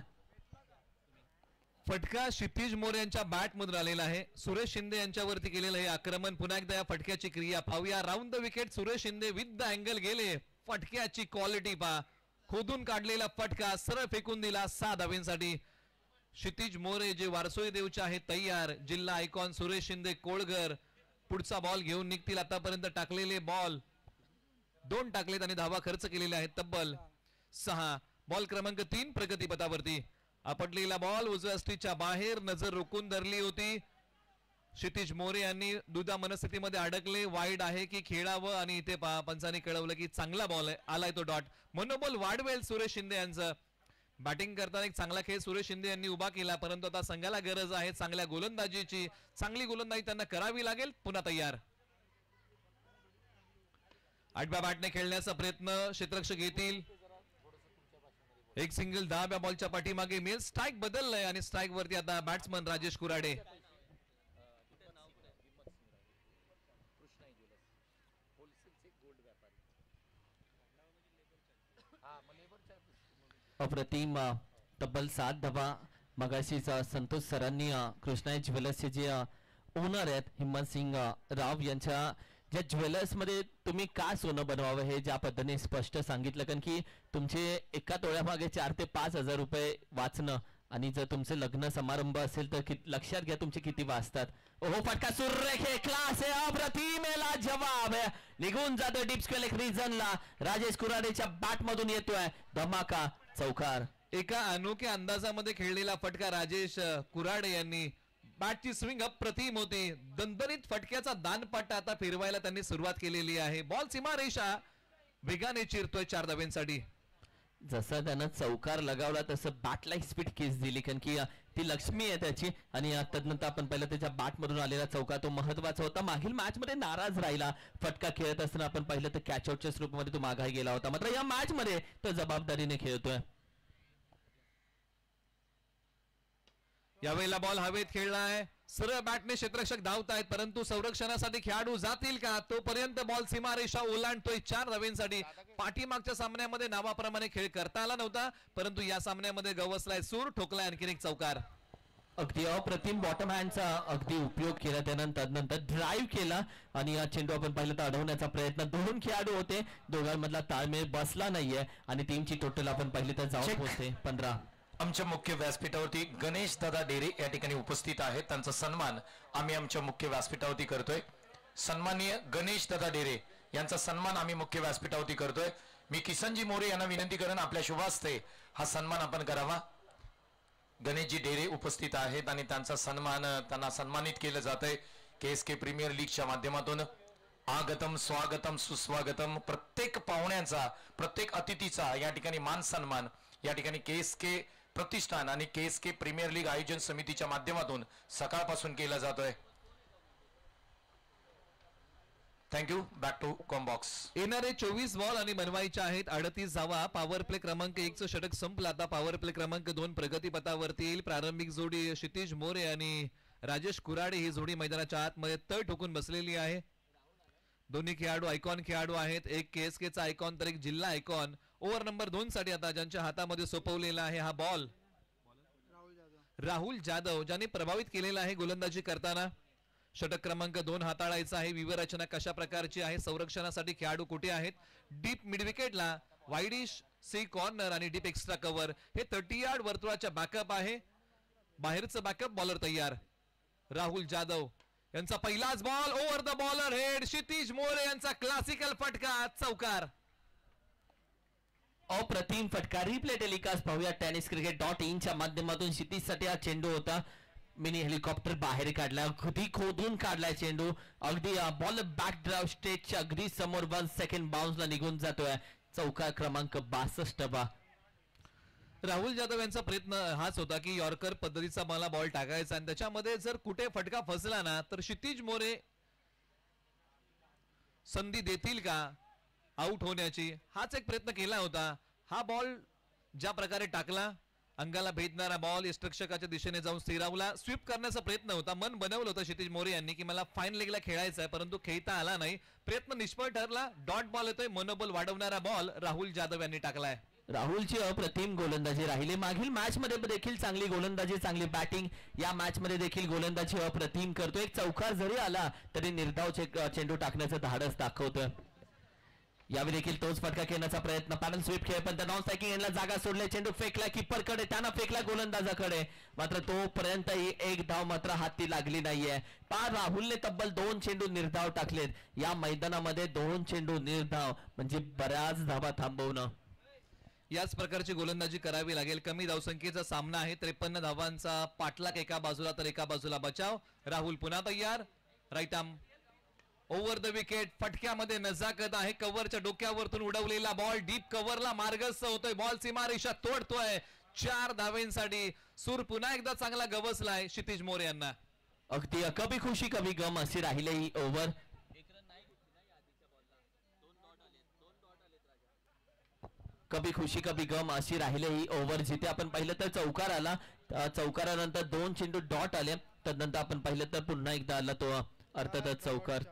फटका क्षितिज मोरे यांच्या बॅट मधून आलेला आहे. सुरेश शिंदे यांच्यावरती केलेलं हे आक्रमण. पुन्हा एकदा या फटक्याची क्रिया पाहूया. Round the wicket Suresh Shinde with the angle गेले. फटक्याची क्वालिटी पहा. खोदून काढलेला फटका सरळ फेकून दिला 6 धावेंसाठी. क्षितिज मोरे जे वारसोई देवचे आहेत तयार. जिल्हा आयकॉन सुरेश शिंदे कोळगर पुढचा बॉल घेऊन निघतील. आतापर्यंत टाकलेले बॉल 2 टाकलेत आणि धावा खर्च केलेले आहेत तब्बल 6. बॉल क्रमांक 3 प्रगतीपथावरती. आपटलेला बॉल उजव्या स्टिचच्या बाहेर नजर रोखून धरली होती. क्षितिज मोरे यांनी दुधा मनस्थितीमध्ये अडकले. वाईड आहे की खेळावं आणि इथे पंचांनी कळवलं की चांगला बॉल आहे. आलाय तो डॉट. मनोबल वाढवेल सुरेश शिंदे यांचं. बॅटिंग करताना एक चांगला खेळ सुरेश शिंदे यांनी उभा केला परंतु आता संघाला गरज आहे चांगल्या गोलंदाजीची. चांगली गोलंदाजी त्यांना करावी लागेल. पुन्हा तयार. 8व्या बॅटने खेळण्याचा प्रयत्न क्षेत्ररक्षक घेतील. एक सिंगल 10व्या बॉलच्या पाठीमागे मिळेल. स्ट्राईक बदललाय आणि स्ट्राईक वरती आता बॅट्समन राजेश कुराडे. अप्रतिम. तब्बल 7 धावा मगाशीच संतोष सरांनी कृष्णाई ज्वेलर्सचे जे ओनर आहेत हिम्मत सिंग राव यांच्या ज्या ज्वेलर्स मध्ये तुम्ही का सोनं बनवावं हे ज्या पद्धतीने स्पष्ट सांगितलं. कारण की तुमचे एका तोळ्यामागे 4 ते 5 हजार रुपये वाचणं आणि जर तुमचे लग्न समारंभ असेल तर लक्षात घ्या तुमचे किती वाचतात. ओहो, फटका सुरेख क्लास आहे. अप्रतिम जवाब निघून जातो डीप स्क्वेअर रिजनला. राजेश कुराडेच्या बॅट मधून येतोय धमाका चौकार. एका अनोख्या अंदाजामध्ये खेळलेला फटका राजेश कुराडे यांनी बॅटची स्विंग अप्रतिम होती. दणदणीत फटक्याचा दानपट्टा आता फिरवायला त्यांनी सुरुवात केलेली आहे. बॉल सीमारेषा वेगाने चिरतोय 4 धावांसाठी. जसं त्यानं चौकार लगावला तसं बॅटला स्पीड केस दिली, कारण की ती लक्ष्मी आहे त्याची. आणि तदनंतर आपण पहिलं त्याच्या बॅट मधून आलेला चौकार तो महत्वाचा होता. मागील मॅच मध्ये नाराज राहिला फटका खेळत असताना आपण पाहिलं तर कॅच आउटच्या स्वरूपामध्ये तो माघारी गेला होता. मात्र या मॅच मध्ये तो जबाबदारीने खेळतोय. यावेळेला बॉल हवेत खेळलाय. सरळ बॅटने क्षेत्ररक्षक धावतायत, परंतु संरक्षणासाठी खेळाडू जातील का तोपर्यंत बॉल सीमारेषा ओलांडतोय 4 धावांसाठी. पाठीमागच्या सामन्यामध्ये नावाप्रमाणे खेळ करता आला नव्हता, परंतु या सामन्यामध्ये गवसलाय सूर, ठोकलाय आणखीन एक चौकार. अगदी अप्रतिम बॉटम हँडचा अगदी उपयोग केला त्यानं. तदनंतर ड्राईव्ह केला आणि हा चेंडू आपण पाहिलं तर अडवण्याचा प्रयत्न. 2 खेळाडू होते, दोघांमधला ताळमेळ बसला नाहीये आणि टीमची टोटल आपण पाहिली तर जाऊन पोहोचते 15. आमच्या मुख्य व्यासपीठावरती गणेश दादा डेरे या ठिकाणी उपस्थित आहेत. त्यांचा सन्मान आम्ही आमच्या मुख्य व्यासपीठावरती करतोय. सन्माननीय गणेश दादा डेरे यांचा सन्मान आम्ही मुख्य व्यासपीठावरती करतोय. मी किसनजी मोरे यांना विनंती करेन आपल्या शुभास्ते हा सन्मान आपण करावा. गणेशजी डेरे उपस्थित आहेत आणि त्यांचा सन्मान त्यांना सन्मानित केलं जात आहे KSK प्रीमियर लीगच्या माध्यमातून. आगतम स्वागतम सुस्वागतम. प्रत्येक पाहुण्यांचा प्रत्येक अतिथीचा या ठिकाणी मान सन्मान या ठिकाणी KSK प्रतिष्ठान आणि KSK प्रीमियर लीग आयोजन समितीच्या माध्यमातून सकाळपासून केला जातोय. थँक्यू. Back to combox. येणारे 24 बॉल आणि बनवायचे आहेत 38 धावा. पॉवर प्ले क्रमांक 1 चं षटक संपलं. आता पॉवर प्ले क्रमांक 2 प्रगतीपथावरती येईल. प्रारंभिक जोडी क्षितिज मोरे आणि राजेश कुराडे ही जोडी मैदानाच्या आतमध्ये तळ ठोकून बसलेली आहे. दोन्ही खेळाडू आयकॉन खेळाडू आहेत. एक KSK चा आयकॉन तर एक जिल्हा आयकॉन. ओव्हर नंबर 2 साठी आता ज्यांच्या हातामध्ये सोपवलेला आहे हा बॉल राहुल जाधव ज्यांनी प्रभावित केलेला आहे गोलंदाजी करताना. षटक क्रमांक 2 हाताळायचा आहे. विवरचना कशा प्रकारची आहे, संरक्षणासाठी खेळाडू कुठे आहेत. डीप मिड विकेटला वाईडिश सी कॉर्नर आणि डीप एक्स्ट्रा कव्हर हे 30 यार्ड वर्तुळाच्या बॅकअप आहे. बाहेरचं बॅकअप बॉलर तयार. राहुल जाधव यांचा पहिलाच ball over the bowler head. Kshitij More यांचा क्लासिकल फटका चौकार. अप्रतिम फटका. रिप्ले टेलिकास्ट पाहूया tenniscricket.in च्या माध्यमातून. क्षितिजसाठी हा चेंडू होता. मिनी हेलिकॉप्टर बाहेर काढला, अगदी खोदून काढलाय चेंडू. अगदी बॉल बॅक ड्राइव्ह स्टेजच्या अगदी समोर 1 सेकंड बाउन्सला निघून जातोय. चौकार क्रमांक 62. राहुल जाधव यांचा प्रयत्न हाच होता की यॉर्कर पद्धतीचा मला बॉल टाकायचा आणि त्याच्यामध्ये जर कुठे फटका फसला ना तर क्षितिज मोरे संधी देतील का आउट होण्याची. हाच एक प्रयत्न केला होता. हा बॉल ज्या प्रकारे टाकला, अंगाला भेदणारा बॉल यष्टिरक्षकाच्या दिशेने जाऊन स्थिरावला. स्वीप करण्याचा प्रयत्न होता, मन बनवलं होतं क्षितिज मोरे यांनी की मला फाईन लेगला खेळायचा आहे, परंतु खेळता आला नाही. प्रयत्न निष्फळ ठरला. डॉट बॉल येतोय. मनोबल वाढवणारा बॉल राहुल जाधव यांनी टाकलाय. राहुलची अप्रतिम गोलंदाजी राहिली. मागील मॅच मध्ये देखील चांगली गोलंदाजी, चांगली बॅटिंग. या मॅच मध्ये देखील गोलंदाजी अप्रतिम करतो. एक चौकार जरी आला तरी निर्धाव चेंडू टाकण्याचं धाडस दाखवतोय. यावेळी देखील तोच फटका खेळण्याचा प्रयत्न. पॅनल स्वीप खेळ पण नॉन स्ट्रायकिंग एंडला जागा सोडले. चेंडू फेकला कीपरकडे, त्यानं फेकला गोलंदाजाकडे, मात्र तोपर्यंतही एक धाव मात्र हाती लागली नाहीये. राहुलने तब्बल 2 चेंडू निर्धाव टाकलेत या मैदानामध्ये. 2 चेंडू निर्धाव म्हणजे बऱ्याच धावा थांबवणं. याच प्रकारची गोलंदाजी करावी लागेल. कमी धावसंख्येचा सामना आहे. 53 धावांचा पाठलाग एका बाजूला तर एका बाजूला बचाव. राहुल पुन्हा तयार. Right arm over the wicket. फटक्यामध्ये नजाकत आहे. कव्हरच्या डोक्यावरतून उडवलेला बॉल डीप कव्हरला मार्गस्थ होतोय. बॉल सीमारेषा तोडतोय. 4 धावेंसाठी सूर पुन्हा एकदा चांगला गवसलाय क्षितिज मोरे यांना. अगदी कभी खुशी कभी गम अशी राहिले ही ओव्हर. कभी खुशी कभी गम अशी राहिले ही ओव्हर, जिथे आपण पाहिलं तर चौकार आला. चौकारानंतर 2 चेंडू डॉट आले. त्यानंतर आपण पाहिलं तर पुन्हा एकदा आला तो अर्थातच चौकार.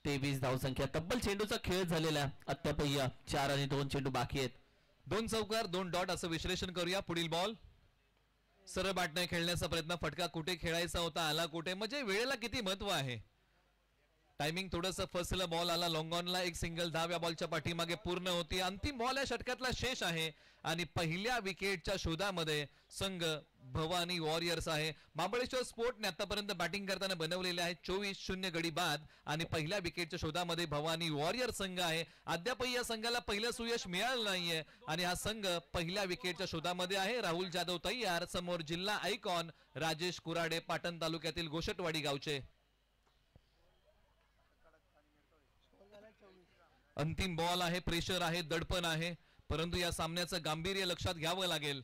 23 धावसंख्या. तब्बल चेंडूचा खेळ झालेला अद्यापही 4 आणि 2 चेंडू बाकी आहेत. 2 चौकार 2 डॉट असं विश्लेषण करूया. पुढील बॉल सरळ बॅटने खेळण्याचा प्रयत्न. फटका कुठे खेळायचा होता, आला कुठे, म्हणजे वेळेला किती महत्व आहे. टायमिंग थोडंसं फसलं, बॉल आला लॉंग ऑनला, एक सिंगल धाव या बॉलच्या पाठीमागे पूर्ण होती. अंतिम बॉल या षटकातला शेष आहे आणि पहिल्या विकेटच्या शोधामध्ये संघ भवानी वॉरियर्स आहे. महाबळेश्वर स्पोर्टने आतापर्यंत बॅटिंग करताना बनवलेले आहे 24-0 गडी बाद आणि पहिल्या विकेटच्या शोधामध्ये भवानी वॉरियर संघ आहे. अद्यापही या संघाला पहिलं सुयश मिळालं नाहीये आणि हा संघ पहिल्या विकेटच्या शोधामध्ये आहे. राहुल जाधव तयार, समोर जिल्हा आयकॉन राजेश कुराडे, पाटण तालुक्यातील गोषटवाडी गावचे. अंतिम बॉल आहे, प्रेशर आहे, दडपण आहे, परंतु या सामन्याचं गांभीर्य लक्षात घ्यावं लागेल.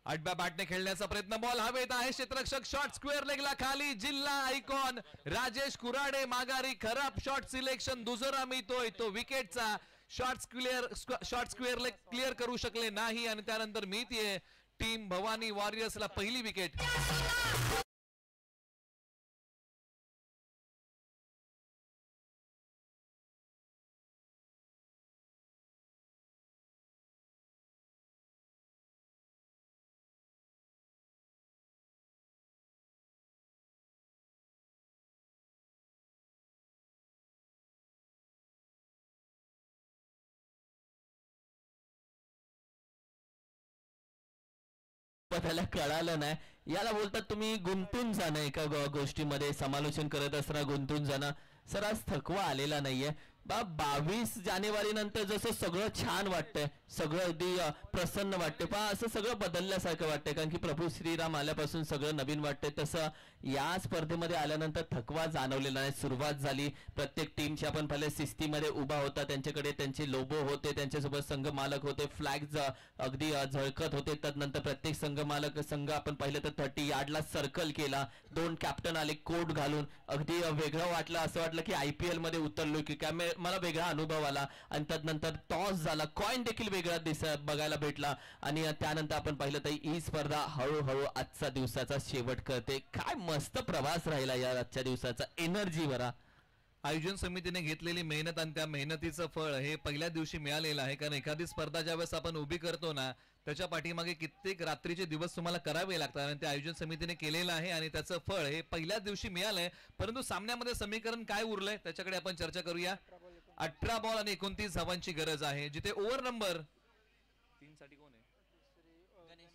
आडव्या बॅटने खेळण्याचा प्रयत्न, बॉल हवेत आहे, क्षेत्ररक्षक शॉट स्क्वेअर लेगला खाली, जिल्हा आयकॉन राजेश कुराडे माघारी. खराब शॉट सिलेक्शन, दुजोरा मिळतोय तो विकेटचा. शॉट स्क्वेअर लेग क्लिअर करू शकले नाही आणि त्यानंतर मिळतीये टीम भवानी वॉरियर्सला पहिली विकेट. त्याला कळालं नाही, याला बोलतात तुम्ही गुंतून जाणं, एका गोष्टीमध्ये समालोचन करत असताना गुंतून जाणं. सर आज थकवा आलेला नाहीये. 22 जानेवारी नंतर जसं सगळं छान वाटतंय, सगळं अगदी प्रसन्न वाटते, पण असं सगळं बदलल्यासारखं वाटतंय, कारण की प्रभू श्रीराम आल्यापासून सगळं नवीन वाटतंय. तसं या स्पर्धेमध्ये आल्यानंतर थकवा जाणवलेला नाही. सुरुवात झाली, प्रत्येक टीमची आपण पहिले सिस्टीमध्ये उभा होता, त्यांच्याकडे त्यांचे लोगो होते, त्यांच्यासोबत संघ मालक होते, फ्लॅग्स अगदी झळकत होते. त्यानंतर प्रत्येक संघ आपण पाहिलं तर 30 यार्डला सर्कल केला, 2 कॅप्टन आले कोट घालून, अगदी वेगळं वाटलं, असं वाटलं की IPL मध्ये उतरलो की काय. मला वेगळा अनुभव आला आणि त्यानंतर टॉस झाला, कॉइन देखील वेगळा बघायला भेटला आणि त्यानंतर आपण पाहिलं तर ही स्पर्धा हळूहळू आजचा दिवसाचा शेवट करते. काय मस्त प्रवास राहिला या आजच्या दिवसाचा, एनर्जी भरा. आयोजन समितीने घेतलेली मेहनत आणि त्या मेहनतीचं फळ हे पहिल्या दिवशी मिळालेलं आहे. कारण एखादी स्पर्धा ज्यावेळेस आपण उभी करतो ना, त्याच्या पाठीमागे कित्येक रात्रीचे दिवस तुम्हाला करावे लागतात आणि ते आयोजन समितीने केलेलं आहे आणि त्याचं फळ हे पहिल्याच दिवशी मिळालंय. परंतु सामन्यामध्ये समीकरण काय उरलंय त्याच्याकडे आपण चर्चा करूया. 18 बॉल आणि 29 धावांची गरज आहे, जिथे ओव्हर नंबर 3 साठी कोण आहे?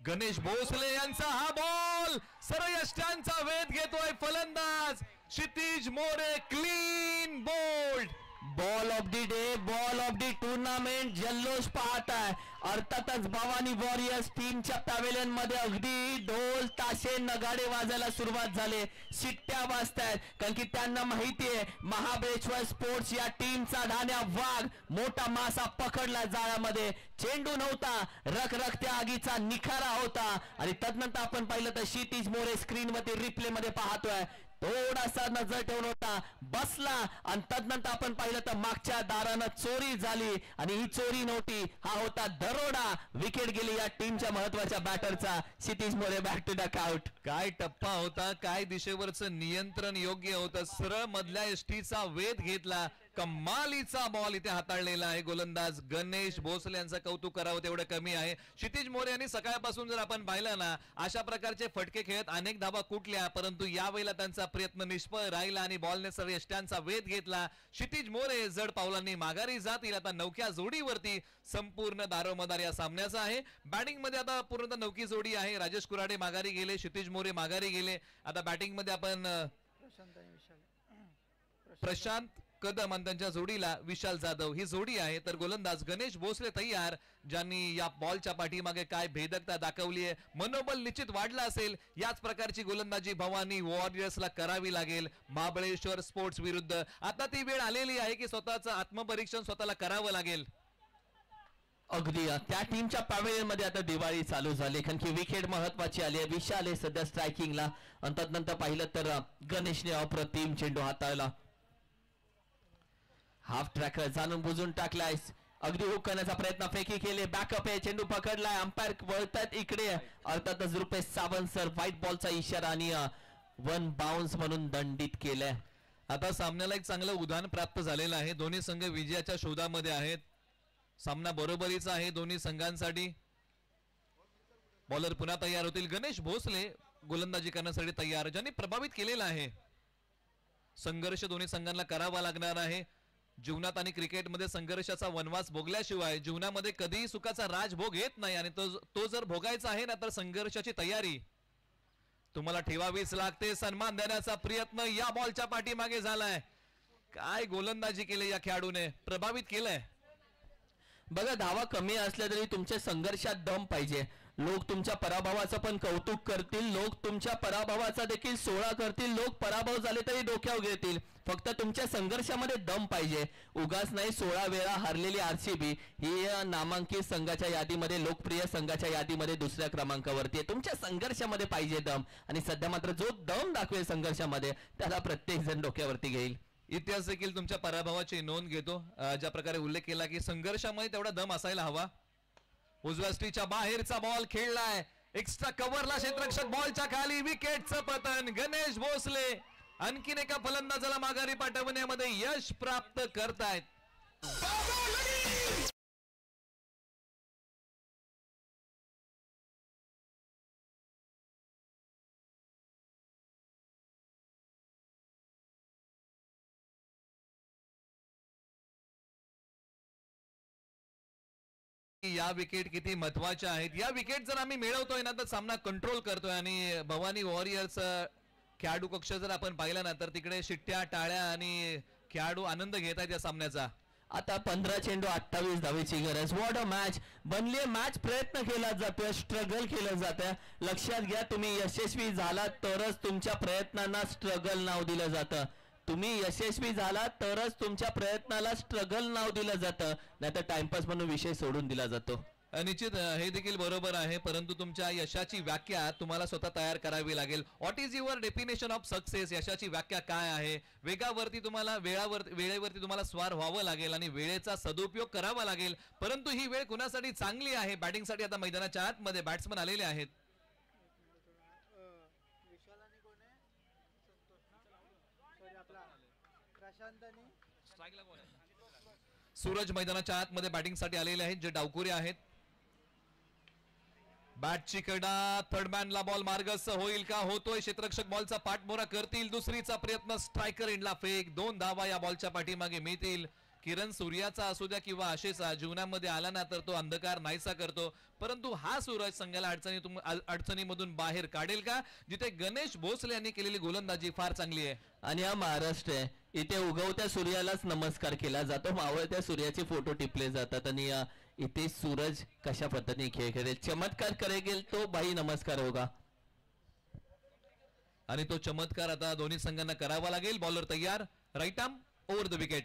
गणेश भोसले यांचा हा बॉल सरयष्टांचा वेध घेतोय फलंदाज Kshitij More. Clean bowled, ball of the day, ball of the tournament जल्लोष पाहत आहे. अर्थातच भवानी वॉरियर्स टीमच्या पॅव्हेलियन मध्ये अगदी ढोल ताशे नगाडे वाजायला सुरुवात झाले, शिट्ट्या वाजतायत, कारण की त्यांना माहितीये महाबळेश्वर स्पोर्ट्स या टीमचा धान्या वाघ मोठा मासा पकडला जाळ्यामध्ये. चेंडू नव्हता, रखरखत्या आगीचा निखारा होता आणि तदनंतर आपण पाहिलं तर क्षितिज मोरे स्क्रीन मध्ये रिप्ले मध्ये पाहतोय, थोडासा नजर ठेवून होता, बसला आणि तदनंतर आपण पाहिलं तर मागच्या दारानं चोरी झाली आणि ही चोरी नव्हती, हा होता दरोडा. विकेट गेली या टीमच्या महत्वाच्या बॅटरचा. Kshitij More back to the out. काय टप्पा होता, काय दिशेवरचं नियंत्रण योग्य होतं, सरळ मधल्या एसटीचा वेध घेतला. कमालीचा बॉल इथे हाताळलेला आहे गोलंदाज गणेश भोसले यांचं कौतुक करावं तेवढं कमी आहे. क्षितिज मोरे यांनी सकाळपासून जर आपण पाहिलं ना, अशा प्रकारचे फटके खेळत अनेक धावा कुठल्या, परंतु यावेळेला त्यांचा प्रयत्न निष्फळ राहिला आणि बॉलने सर्व यष्ट्यांचा वेध घेतला. क्षितिज मोरे जड पावलांनी माघारी जातील. आता नवख्या जोडीवरती संपूर्ण दारोमदार या सामन्याचा आहे. बॅटिंग मध्ये आता पूर्णतः नवकी जोडी आहे. राजेश कुराडे माघारी गेले, क्षितिज मोरे माघारी गेले. आता बॅटिंग मध्ये आपण प्रशांत कदम आणि त्यांच्या जोडीला विशाल जाधव ही जोडी आहे. तर गोलंदाज गणेश भोसले तयार, ज्यांनी या बॉलच्या पाठीमागे काय भेदकता दाखवली आहे, मनोबल निश्चित वाढला असेल. याच प्रकारची गोलंदाजी भवानी वॉरियर्सला करावी लागेल महाबळेश्वर स्पोर्ट्स विरुद्ध. आता ती वेळ आलेली आहे की स्वतःचं आत्मपरीक्षण स्वतःला करावं लागेल. अगदी त्या टीमच्या पॅव्हेलियन मध्ये आता दिवाळी चालू झाली, कारण की विकेट महत्वाची आली आहे. विशाल आहे सध्या स्ट्रायकिंगला आणि त्यानंतर पाहिलं तर गणेशने अप्रतिम चेंडू हाताळला. हाफ ट्रॅकर जाणून बुजून टाकलाय, अगदी हुक करण्याचा प्रयत्न, फेकी केले, बॅकअप आहे, चेंडू पकडलाय, अंपायर वळतात इकडे. अर्थातच रुपेश सावंत सर व्हाईट बॉलचा इशारा आणि 1 बाउन्स म्हणून दंडित केलंय. आता सामन्याला एक चांगलं उदाहरण प्राप्त झालेलं आहे. दोन्ही संघ विजयाच्या शोधामध्ये आहेत. सामना बरोबरीचा आहे दोन्ही संघांसाठी. बॉलर पुन्हा तयार होतील. गणेश भोसले गोलंदाजी करण्यासाठी तयार, ज्यांनी प्रभावित केलेला आहे. संघर्ष दोन्ही संघांना करावा लागणार आहे. जीवनात आणि क्रिकेटमध्ये संघर्षाचा वनवास भोगल्याशिवाय जीवनामध्ये कधीही सुखाचा राजभोग येत नाही. आणि तो जर भोगायचा आहे ना, तर संघर्षाची तयारी तुम्हाला ठेवावीच लागते. सन्मान देण्याचा प्रयत्न या बॉलच्या पाठीमागे झालाय. काय गोलंदाजी केली या खेळाडूने, प्रभावित केलंय. बघा, धावा कमी असल्या तरी तुमच्या संघर्षात दम पाहिजे. लोक तुमच्या पराभवाचं पण कौतुक करतील, लोक तुमच्या पराभवाचा देखील सोहळा करतील, लोक पराभव झाले तरी डोक्यावर घेतील. फक्त तुमच्या संघर्षामध्ये दम पाहिजे. उगाच नाही 16 वेळा हरलेली आरसीबी ही नामांकित संघाच्या यादीमध्ये, लोकप्रिय संघाच्या यादीमध्ये दुसऱ्या क्रमांकावरती आहे. तुमच्या संघर्षामध्ये पाहिजे दम. आणि सध्या मात्र जो दम दाखवेल संघर्षामध्ये त्याला प्रत्येक जण डोक्यावरती घेईल. इतिहास देखील तुमच्या पराभवाची नोंद घेतो. ज्या प्रकारे उल्लेख केला की संघर्षामध्ये तेवढा दम असायला हवा. उजव्या स्टीच्या बाहेरचा बॉल खेळलाय, एक्स्ट्रा कव्हरला क्षेत्ररक्षक, बॉलच्या खाली, विकेटचं पतन. गणेश भोसले आणखीन एका फलंदाजाला माघारी पाठवण्यामध्ये यश प्राप्त करतायत. या विकेट किती महत्वाच्या आहेत. या विकेट जर आम्ही मिळवतोय ना तर सामना कंट्रोल करतोय. आणि भवानी वॉरियर्स खेळाडू कक्ष जर आपण पाहिला ना तर तिकडे शिट्ट्या, टाळ्या आणि खेळाडू आनंद घेत आहेत या सामन्याचा. आता 15 चेंडू 28 धावेची गरज. व्हॉट अ मॅच बनली. मॅच प्रयत्न केला जातोय, स्ट्रगल केलं जातंय. लक्षात घ्या, तुम्ही यशस्वी झालात तरच तुमच्या प्रयत्नांना स्ट्रगल नाव दिलं जातं. तुम्ही यशस्वी झालात तरच तुमच्या प्रयत्नाला स्ट्रगल नाव दिलं जातं, नाहीतर टाइमपास म्हणून विषय सोडून दिला जातो. निश्चित हे देखील बरोबर आहे, परंतु तुमच्या यशाची व्याख्या तुम्हाला स्वतः तयार करावी लागेल. What is your definition of success? यशाची व्याख्या काय आहे? वेगावरती तुम्हाला वेळेवरती तुम्हाला स्वार व्हावं लागेल आणि वेळेचा सदुपयोग करावा लागेल. परंतु ही वेळ कुणासाठी चांगली आहे? बॅटिंगसाठी आता मैदानाच्या आतमध्ये बॅट्समन आलेले आहेत. सूरज मैदानाच्या आतमध्ये बॅटिंगसाठी आलेले आहेत, जे डावकुरे आहेत. बॅटची कडा, थर्ड मॅनला बॉल मार्गस्थ होईल का? होतोय. क्षेत्ररक्षक बॉलचा पाठमोरा करतील. दुसरीचा प्रयत्न, स्ट्रायकर एंडला फेक. 2 धावा या बॉलच्या पाठीमागे मिळतील. किरण सूर्याचा असू द्या किंवा आशेचा, जीवनामध्ये आला ना तर तो अंधकार नाहीसा करतो, परंतु हा सूरज संघाला अडचणीमधून बाहेर काढेल का? जिथे गणेश भोसले यांनी केलेली गोलंदाजी फार चांगली आहे. आणि हा महाराष्ट्र आहे, इथे उगवत्या सूर्यालाच नमस्कार केला जातो, मावळत्या सूर्याचे फोटो टिपले जातात. आणि इथे सूरज कशा पद्धतीने खेळ खेळेल, चमत्कार करेल तो भाई नमस्कार होगा. आणि तो चमत्कार आता दोन्ही संघांना करावा लागेल. बॉलर तयार, right arm over the wicket.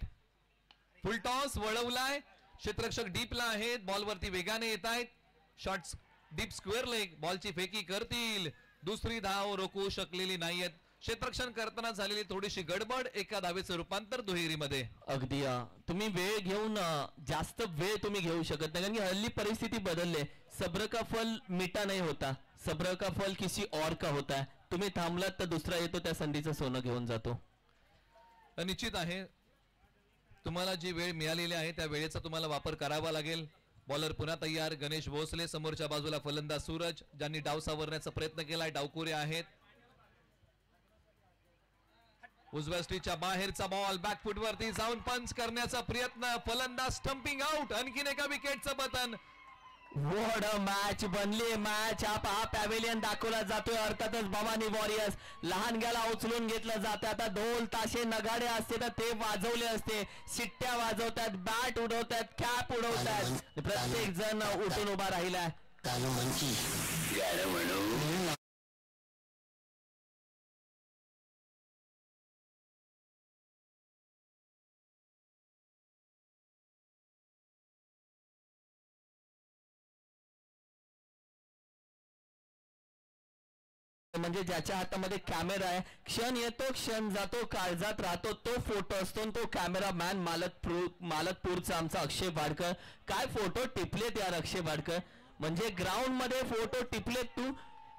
Full toss वळवलाय. क्षेत्ररक्षक डीपला आहेत, बॉलवरती वेगाने येत आहेत. शॉट्स डीप स्क्वेअर लेग, बॉलची फेकी करतील. दुसरी धाव रोखू शकलेली नाहीयेत. क्षेत्ररक्षण करताना झालेली थोडीशी गडबड, एका धावेचं रूपांतर दुहेरीमध्ये. अगदी तुम्ही वेळ घेऊन जास्त वेळ तुम्ही घेऊ शकत नाही, कारण की हल्ली परिस्थिती बदलले. सब्र का फल मिठा नाही होता, सब्र का फल किसी और का होता है. तुम्ही थांबलात तर दुसरा येतो, त्या संधीचं सोनं घेऊन जातो. निश्चित आहे, तुम्हाला जी वेळ मिळालेली आहे त्या वेळेचा तुम्हाला वापर करावा लागेल. बॉलर पुन्हा तयार, गणेश भोसले. समोरच्या बाजूला फलंदाज सूरज, ज्यांनी डाव सावरण्याचा प्रयत्न केलाय. डावकुरे आहेत. उजव्या स्टीच्या बाहेरचा बॉल बॅकफुट वरती जाऊन पंच करण्याचा प्रयत्न. फलंदाज स्टंपिंग आउट. आणखीन एका विकेटचं पतन. व्हॉट अ मॅच बनली. मॅच हा पॅव्हेलियन दाखवला जातोय. अर्थातच भवानी वॉरियर्स लहानग्याला उचलून घेतलं जातं. आता ढोल ताशे नगाडे असते तर ते वाजवले असते. शिट्ट्या वाजवतात, बॅट उडवतात, कॅप उडवतात. प्रत्येक जण उठून उभा राहिलाय. म्हणजे ज्याच्या हातामध्ये कॅमेरा आहे, क्षण येतो क्षण जातो, काळजात राहतो तो फोटो असतो. तो कॅमेरामॅन मालकपूरचा आमचा अक्षय वाडकर. काय फोटो टिपलेत यार अक्षय वाडकर. म्हणजे ग्राउंड मध्ये फोटो टिपलेत. तू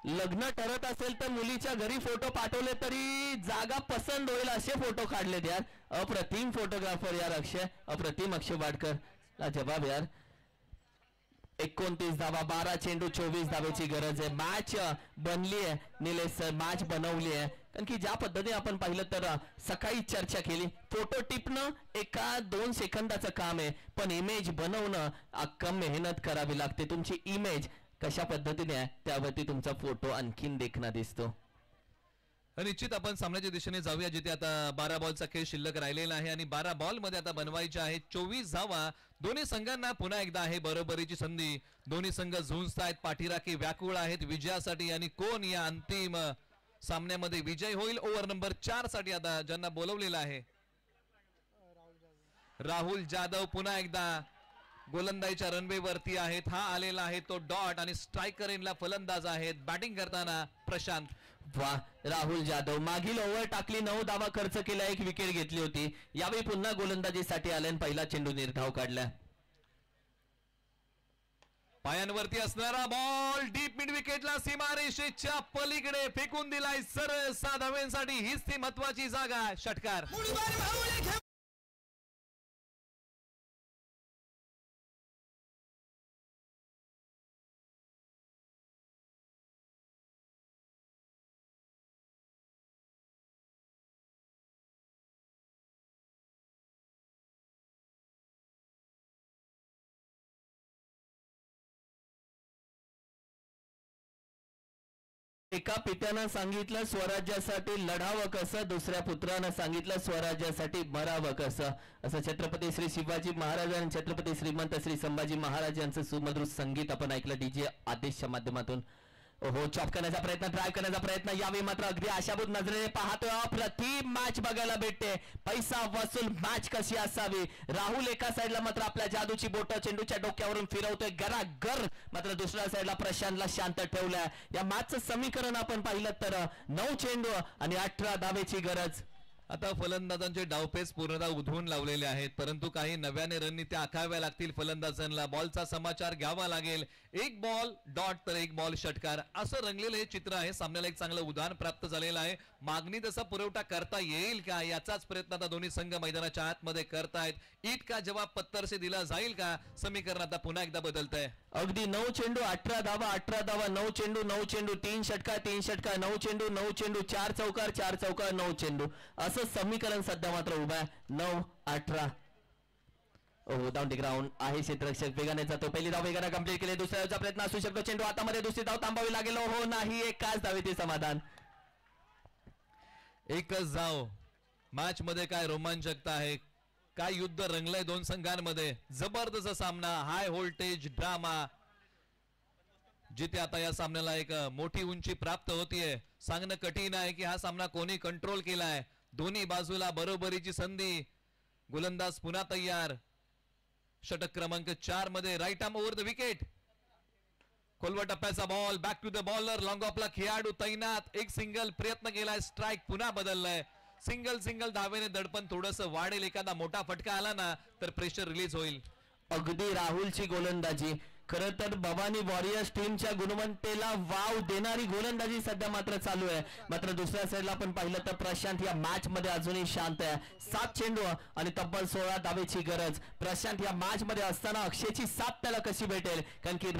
लग्न ठरत असेल तर मुलीच्या घरी फोटो पाठवले तरी जागा पसंत होईल असे फोटो काढलेत यार. अप्रतिम फोटोग्राफर यार अक्षय, अप्रतिम अक्षय वाडकर. जवाब यार. 29 धावा, 12 चेंडू 24 धावेची गरज आहे. मॅच बनली आहे निलेश सर, मॅच बनवली आहे. कारण की ज्या पद्धतीने आपण पाहिलं तर सकाळी चर्चा केली, फोटो टिपणं एका 2 सेकंदाचं काम आहे, पण इमेज बनवणं अख्खा मेहनत करावी लागते. तुमची इमेज कशा पद्धतीने आहे त्यावरती तुमचा फोटो आणखीन देखणा दिसतो. निश्चित आपण सामन्याच्या दिशेने जाऊया, जिथे आता 12 बॉलचा खेळ शिल्लक राहिलेला आहे आणि 12 बॉल मध्ये आता बनवायच्या आहेत 24 धावा. दोन्ही संघांना पुन्हा एकदा आहे बरोबरीची संधी. दोन्ही संघ झुंजतायत, पाठीराखी व्याकुळ आहेत विजयासाठी. आणि कोण या अंतिम सामन्यामध्ये विजय होईल ओव्हर नंबर 4 साठी आता ज्यांना बोलवलेलं आहे राहुल जाधव पुन्हा एकदा गोलंदाजीच्या रनवे वरती आहेत. हा आलेला आहे तो डॉट आणि स्ट्रायकर इनला फलंदाज आहेत. बॅटिंग करताना प्रशांत. वा, राहुल जाधव मागील ओव्हर टाकली, 9 धावा खर्च केला, 1 विकेट घेतली होती. यावेळी पुन्हा गोलंदाजीसाठी आले आणि पहिला चेंडू निर्धाव काढला. पायांवरती असणारा बॉल डीप मिड विकेटला सीमारेषेच्या पलीकडे फेकून दिलाय सरळ 6 धावांसाठी. हीच ती महत्वाची जागा. षटकार. एका पित्यानं सांगितलं स्वराज्यासाठी लढावं कसं, दुसऱ्या पुत्रानं सांगितलं स्वराज्यासाठी मरावं कसं. असं छत्रपती श्री शिवाजी महाराज आणि छत्रपती श्रीमंत श्री संभाजी महाराज यांचं सुमधुर संगीत आपण ऐकलं डीजे आदेशच्या माध्यमातून. हो, चॉप करण्याचा प्रयत्न, ड्राईव्ह करण्याचा प्रयत्न. यावेळी मात्र अगदी आशाभूत नजरेने पाहतोय. अप्रतिम मॅच बघायला भेटते. पैसा वसूल मॅच कशी असावी. राहुल एका साईडला मात्र आपल्या जादूची बोट चेंडूच्या डोक्यावरून फिरवतोय गरागर. मात्र दुसऱ्या साईडला प्रशांतला शांत ठेवलाय. या मॅचचं समीकरण आपण पाहिलं तर 9 चेंडू आणि 18 धावेची गरज. आता फलंदाजांचे डावपेच पूर्णतः उधळून लावलेले आहेत, परंतु काही नव्याने रणनीती आखाव्या लागतील फलंदाजांना. बॉलचा समाचार घ्यावा लागेल. 1 बॉल डॉट तर 1 बॉल षटकार, असं रंगलेलं हे चित्र आहे. सामन्याला एक चांगलं उदाहरण प्राप्त झालेलं आहे. मागणी तसा पुरवठा करता येईल का याचाच प्रयत्न आता दोन्ही संघ मैदानाच्या आतमध्ये करतायत. इट का जवाब पत्तर से दिला जाईल का, समीकरण आता पुन्हा एकदा बदलत आहे. अगदी 9 चेंडू 18 धावा, 18 धावा, 9 चेंडू 9 चेंडू, 3 षटकार 3 षटकार, 9 चेंडू 9 चेंडू, 4 चौकार 4 चौकार, 9 चेंडू, असं समीकरण सध्या मात्र उभा आहे. 9-18. डाऊन द ग्राउंड आहे. क्षेत्ररक्षक वेगाने जातो. पहिली धाव वेगाने कंप्लीट केली. दुसऱ्या धावचा प्रयत्न असू शकतो. चेंडू हातामध्ये, दुसरी धाव थांबावी लागेल. हो नाही, एकाच धावेचे समाधान. एकच धाव. मॅच मध्ये काय रोमांचकता आहे, काय युद्ध रंगलंय दोन संघांमध्ये. जबरदस्त सामना, हाय व्होल्टेज ड्रामा, जिथे आता या सामन्याला एक मोठी उंची प्राप्त होतीये. सांगणं कठीण आहे की हा सामना कोणी कंट्रोल केलाय. दोन्ही बाजूला बरोबरीची संधी. गोलंदाज पुन्हा तयार. षटक क्रमांक 4 मध्ये right arm over the wicket. खोलवर टप्प्याचा ball, back to the bowler, long ऑफला खेळाडू तैनात. एक सिंगल प्रयत्न केलाय, स्ट्राईक पुन्हा बदललाय. सिंगल धावेने दडपण थोडस वाढेल. एखादा मोठा फटका आला ना तर प्रेशर रिलीज होईल. अगदी राहुलची गोलंदाजी खरं तर भवानी वॉरियर्स टीमच्या गुणवत्तेला वाव देणारी गोलंदाजी सध्या मात्र चालू आहे. मात्र दुसऱ्या साईडला आपण पाहिलं तर प्रशांत या मॅच मध्ये अजूनही शांत आहे. 7 चेंडू आणि तब्बल 16 धावेची गरज. प्रशांत या मॅच मध्ये असताना अक्षयची साथ त्याला कशी भेटेल, कारण की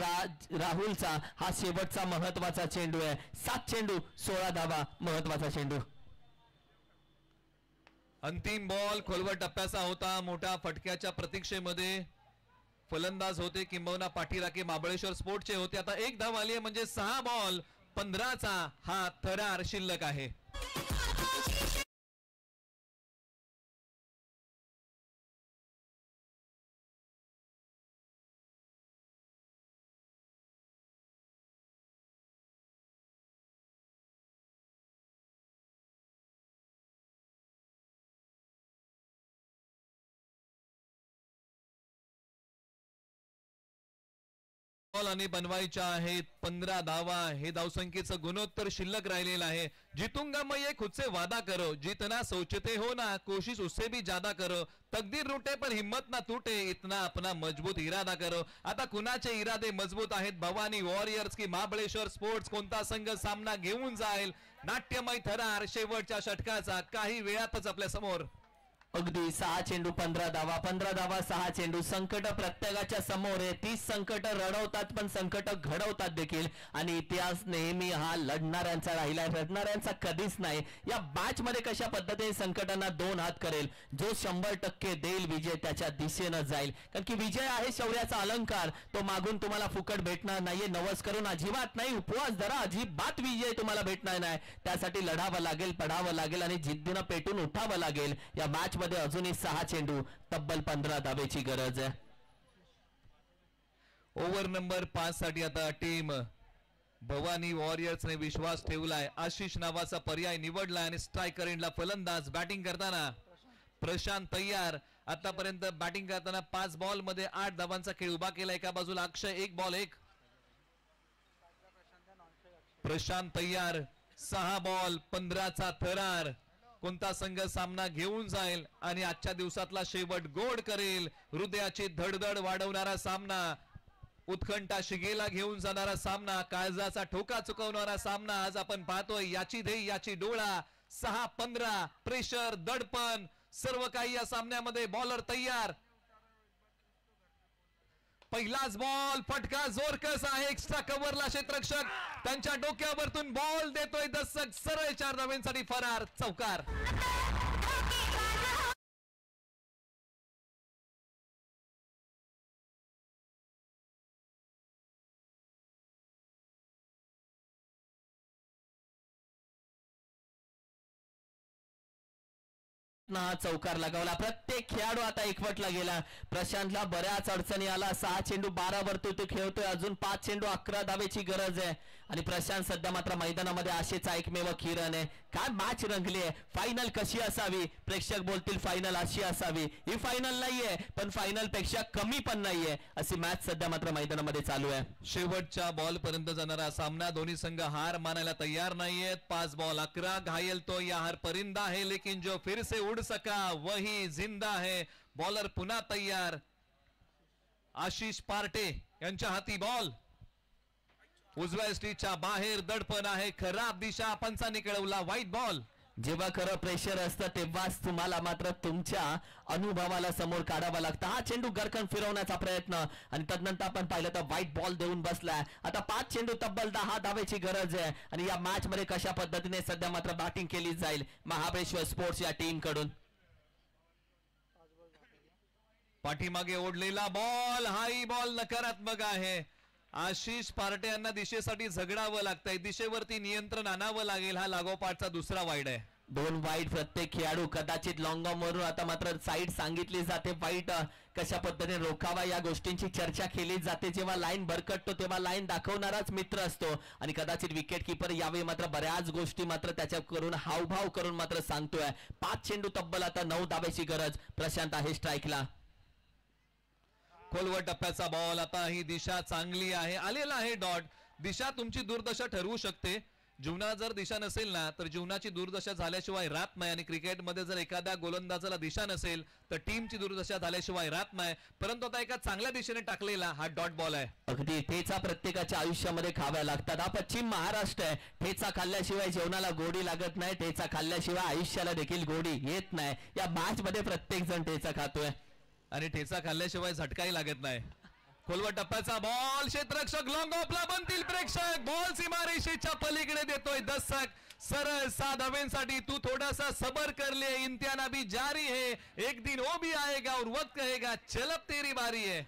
राहुलचा हा शेवटचा महत्वाचा चेंडू आहे. 7 चेंडू 16 धावा, महत्वाचा चेंडू. अंतिम बॉल खोलवर टप्प्याचा होता. मोठ्या फटक्याच्या प्रतीक्षेमध्ये फलंदाज होते, किंबहुना पाठीराखे महाबळेश्वर स्पोर्टचे होते. आता 1 धाव आली आहे, म्हणजे 6 बॉल 15चा हा थरार शिल्लक आहे. आणि बनवायच्या आहेत 15 धावा. हे धावसंख्येचं गुणोत्तर शिल्लक राहिलेलं आहे. जीतूंगा मैं ये खुद से वादा करो, जीतना सोचते हो ना कोशिश उससे भी ज्यादा करो, तकदीर रूटे पर हिम्मत ना टूटे, इतना अपना मजबूत इरादा करो. आता कुणाचे इरादे मजबूत आहेत, भवानी वॉरियर्स की महाबळेश्वर स्पोर्ट्स, कोणता संघ सामना घेऊन जाईल. नाट्यमय थरार शेवटच्या षटकाचा काही वेळातच आपल्या समोर. अगदी 6 चेंडू 15 धावा 15 धावा 6 चेंडू. संकट प्रत्येकाच्या समोर आहे. ती संकट रडवतात पण संकट घडवतात देखील आणि इतिहास नेहमी हा लढणाऱ्यांचा राहिला, रडणाऱ्यांचा कधीच नाही. या मॅच मध्ये कशा पद्धतीने संकटांना 2 हात करेल, जो 100% देईल विजय त्याच्या दिशेनं जाईल. कारण की विजय आहे शौर्याचा अलंकार, तो मागून तुम्हाला फुकट भेटणार नाहीये. नवस करून अजिबात नाही, उपवास धरा, अजिबात विजय तुम्हाला भेटणार नाही. त्यासाठी लढावं लागेल, पडावं लागेल आणि जिद्दीनं पेटून उठावं लागेल. या मॅच मध्ये अजूनही 6 चेंडू तब्बल 15 धावेची गरज आहे. ओव्हर नंबर 5 साठी आता टीम भवानी वॉरियर्सने विश्वास ठेवलाय. आशिष नावाचा पर्याय निवडलाय आणि स्ट्रायकर एंडला फलंदाज. बॅटिंग करताना प्रशांत तय्यार. आतापर्यंत बॅटिंग करताना 5 बॉल मध्ये 8 धावांचा खेळ उभा केला. एका बाजूला अक्षय 1 बॉल 1. प्रशांत तय्यार 6 बॉल 15चा थरार. कोणता संघ सामना घेऊन जाईल आणि आजच्या दिवसातला शेवट गोड करेल. हृदयाची धडधड वाढवणारा सामना, उत्कंठा शिगेला घेऊन जाणारा सामना, काळजाचा ठोका चुकवणारा सामना आज आपण पाहतोय. याची ध्येय याची डोळा. 6-15 प्रेशर, दडपण सर्व काही या सामन्यामध्ये. बॉलर तयार. पहिलाच बॉल फटका जोरकस आहे. एक्स्ट्रा कव्हरला क्षेत्ररक्षक त्यांच्या डोक्यावरतून बॉल देतोय. दर्शक सरळ 4 धावांसाठी फरार. चौकार. हा चौकार लगावला. प्रत्येक खेळाडू आता एकवटला गेला. प्रशांतला बऱ्याच अडचणी आला. 6 चेंडू 12 वरती तो खेळतोय. अजून 5 चेंडू 11 धावेची गरज आहे आणि प्रशांत सध्या मात्र मैदानामध्ये आशेचा एकमेव किरण आहे. काय मॅच रंगली आहे. फायनल कशी असावी, प्रेक्षक बोलतील फायनल अशी असावी. ही फायनल नाहीये पण फायनल पेक्षा कमी पण नाहीये, अशी मॅच सध्या मात्र मैदानामध्ये चालू आहे. शेवटच्या बॉल पर्यंत जाणारा सामना. दोन्ही संघ हार मानायला तयार नाहीयेत. 5 बॉल 11. घायल तो या हार परिंदा है लेकिन जो फिर से उड़ सका वही जिंदा है. बॉलर पुन्हा तयार. आशिष पार्टे यांच्या हाती बॉल. उजव्या स्टीच्या बाहेर दडपण आहे. खराब दिशा पंचांनी कळवला. White ball. जेव्हा खरं प्रेशर असतं तेव्हाच तुम्हाला मात्र तुमच्या अनुभवाला समोर काढावा लागतं. हा चेंडू गरकन फिरवण्याचा प्रयत्न आणि तदनंतर आपण पाहिलं तर व्हाईट बॉल देऊन बसलाय. आता 5 चेंडू तब्बल 10 धावेची गरज आहे आणि या मॅच मध्ये कशा पद्धतीने सध्या मात्र बॅटिंग केली जाईल महाबळेश्वर स्पोर्ट्स या टीम कडून. पाठीमागे ओढलेला बॉल. हाही बॉल नकारात्मक आहे. आशिष पार्टे यांना दिशेसाठी झगडावं लागतंय. दिशेवरती नियंत्रण आणावं लागेल. हा लागोपाठचा दुसरा वाईड आहे. 2 वाईड प्रत्येक खेळाडू. कदाचित लॉंग ऑन वरून आता मात्र साईड सांगितली जाते. वाईट कशा पद्धतीने रोखावा या गोष्टींची चर्चा केली जाते. जेव्हा लाईन भरकटतो तेव्हा लाईन दाखवणाराच मित्र असतो आणि कदाचित विकेट किपर यावेळी मात्र बऱ्याच गोष्टी मात्र त्याच्या करून हावभाव करून मात्र सांगतोय. 5 चेंडू तब्बल आता 9 धावेची गरज. प्रशांत आहे स्ट्राईकला. खोलवर टप्प्याचा बॉल. आता ही दिशा चांगली आहे. आलेला आहे डॉट. दिशा तुमची दुर्दशा ठरवू शकते. जीवनात जर दिशा नसेल ना तर जीवनाची दुर्दशा झाल्याशिवाय राहत नाही आणि क्रिकेटमध्ये जर एखाद्या गोलंदाजाला दिशा नसेल तर टीमची दुर्दशा झाल्याशिवाय राहत नाही. परंतु आता एका चांगल्या दिशेने टाकलेला हा डॉट बॉल आहे. अगदी ठेचा प्रत्येकाच्या आयुष्यामध्ये खाव्या लागतात. हा पश्चिम महाराष्ट्र आहे. ठेचा खाल्ल्याशिवाय जेवणाला गोडी लागत नाही. ठेचा खाल्ल्याशिवाय आयुष्याला देखील गोडी येत नाही. या मॅच मध्ये प्रत्येक जण ठेचा खातोय आणि ठेचा खाल्ल्याशिवाय झटकाही लागत नाही. खोलवर टप्प्याचा बॉल. क्षेत्ररक्षक लॉंग ऑफला बनतील प्रेक्षक. बॉल सीमारेषेच्या पलीकडे देतोय दर्शक. सरळ 7 धावेंसाठी. तू थोडासा सबर कर ले, इम्तिहान अभी जारी है. एक दिन वो भी आएगा और वक्त कहेगा चल अब तेरी बारी है.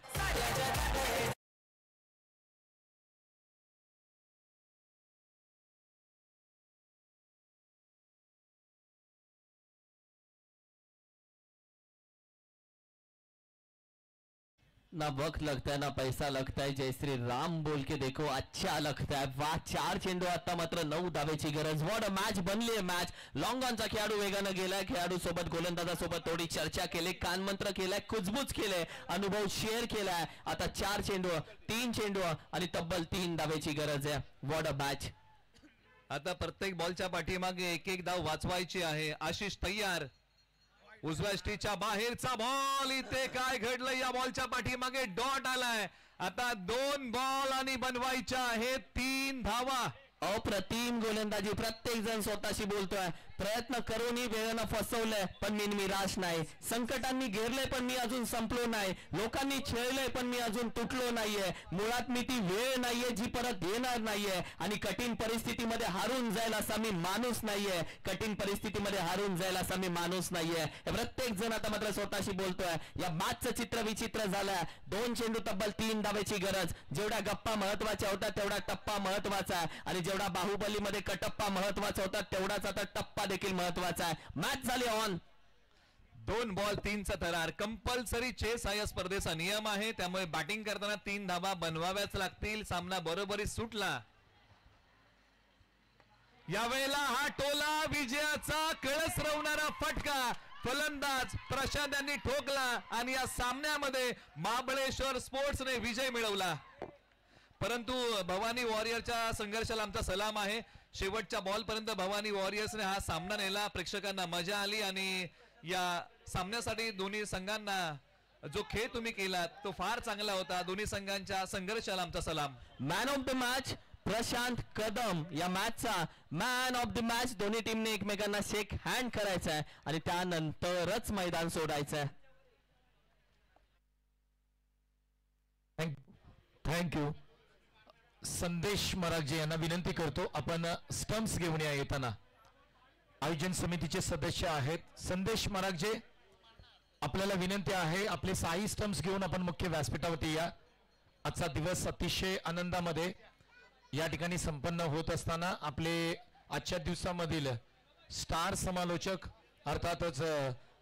ना वक्त लगता है ना पैसा लगता है. जय श्री राम बोल के देखो अच्छा लगता है. वाह. 4 चेंडू आता मात्र 9 धावेची गरज. वॉट अ मॅच बनली आहे. मॅच लॉंग ऑनचा खेळाडू वेगानं गेलाय. खेळाडू सोबत गोलंदाजासोबत थोडी चर्चा केली, कानमंत्र केलाय, कुजबूज केले, अनुभव शेअर केलाय. आता 4 चेंडू 3 चेंडू आणि तब्बल 3 धावेची गरज आहे. What a match. आता प्रत्येक बॉलच्या पाठीमागे एक धाव वाचवायची आहे. आशिष तय्यार. उजव्या स्टीच्या बाहेरचा बॉल. इथे काय घडलं. या बॉलच्या पाठीमागे डॉट आलाय. आता 2 बॉल आणि बनवायच्या आहेत 3 धावा. अप्रतिम गोलंदाजी. प्रत्येक जण स्वतःशी बोलतोय. प्रयत्न करूनही वेळेनं फसवलंय, पण मी निराश नाही. संकटांनी घेरले पण मी अजून संपलो नाही. लोकांनी छळलंय पण मी अजून तुटलो नाहीये. मुळात मी ती वेळ नाहीये जी परत येणार नाहीये. आणि कठीण परिस्थितीमध्ये हारून जायला असा मी माणूस नाहीये. कठीण परिस्थितीमध्ये हारून जायला असा मी माणूस नाहीये. प्रत्येक जण आता मात्र स्वतःशी बोलतोय. या मॅचचं चित्र विचित्र झालंय. 2 चेंडू तब्बल 3 धावेची गरज. जेवढ्या गप्पा महत्वाच्या होत्या तेवढा टप्पा महत्वाचा आहे. आणि जेवढा बाहुबलीमध्ये कटप्पा महत्वाचा होता तेवढाच आता टप्पा देखील महत्वाचा आहे. मॅच झाली ऑन. 2 बॉल 3चा थरार. कंपल्सरी चेस हा या स्पर्धेचा नियम आहे. त्यामुळे बॅटिंग करताना 3 धावा बनवाव्याच लागतील. सामना बरोबरीत सुटला. यावेळेला हा टोला विजयाचा कळस रवणारा फटका फलंदाज प्रशांत यांनी ठोकला आणि या सामन्यामध्ये महाबळेश्वर स्पोर्ट्सने विजय मिळवला. परंतु भवानी वॉरियरच्या संघर्षाला आमचा सलाम आहे. शेवटच्या बॉल पर्यंत भवानी वॉरियर्सने हा सामना नेला. प्रेक्षकांना मजा आली आणि या सामन्यासाठी दोन्ही संघांना जो खेळ तुम्ही केला तो फार चांगला होता. दोन्ही संघांच्या संघर्षाला आमचा सलाम. Man of the match Prashant Kadam. या मॅचचा मॅन ऑफ द मॅच. दोन्ही टीमने एकमेकांना शेक हँड करायचा आहे आणि त्यानंतरच मैदान सोडायचं आहे. थँक्यू. संदेश मरागजे यांना विनंती करतो आपण स्टम्प्स घेऊन या. येताना आयोजन समितीचे सदस्य आहेत संदेश मरागजे, आपल्याला विनंती आहे आपले 6 स्टम्प्स घेऊन आपण मुख्य व्यासपीठावरती या. आजचा दिवस अतिशय आनंदामध्ये या ठिकाणी संपन्न होत असताना आपले आजच्या दिवसामधील स्टार समालोचक अर्थातच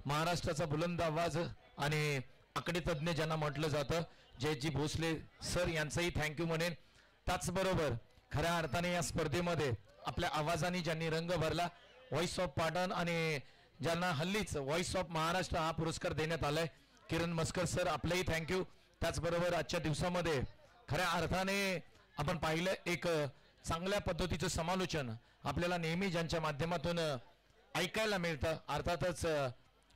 महाराष्ट्राचा बुलंद आवाज आणि आकडे तज्ञ ज्यांना म्हटलं जातं जयजी भोसले सर यांचंही थँक्यू म्हणेन. त्याचबरोबर खऱ्या अर्थाने या स्पर्धेमध्ये आपल्या आवाजाने ज्यांनी रंग भरला व्हॉइस ऑफ पाटण आणि ज्यांना हल्लीच व्हॉइस ऑफ महाराष्ट्र हा पुरस्कार देण्यात आलाय किरण मस्कर सर आपलेही थँक्यू. त्याचबरोबर आजच्या दिवसामध्ये खऱ्या अर्थाने आपण पाहिलं एक चांगल्या पद्धतीचं समालोचन आपल्याला नेहमी ज्यांच्या माध्यमातून ऐकायला मिळतं अर्थातच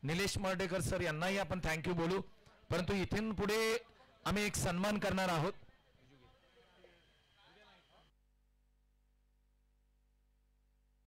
निलेश मर्डेकर सर यांनाही आपण थँक्यू बोलू. परंतु इथून पुढे आम्ही एक सन्मान करणार आहोत.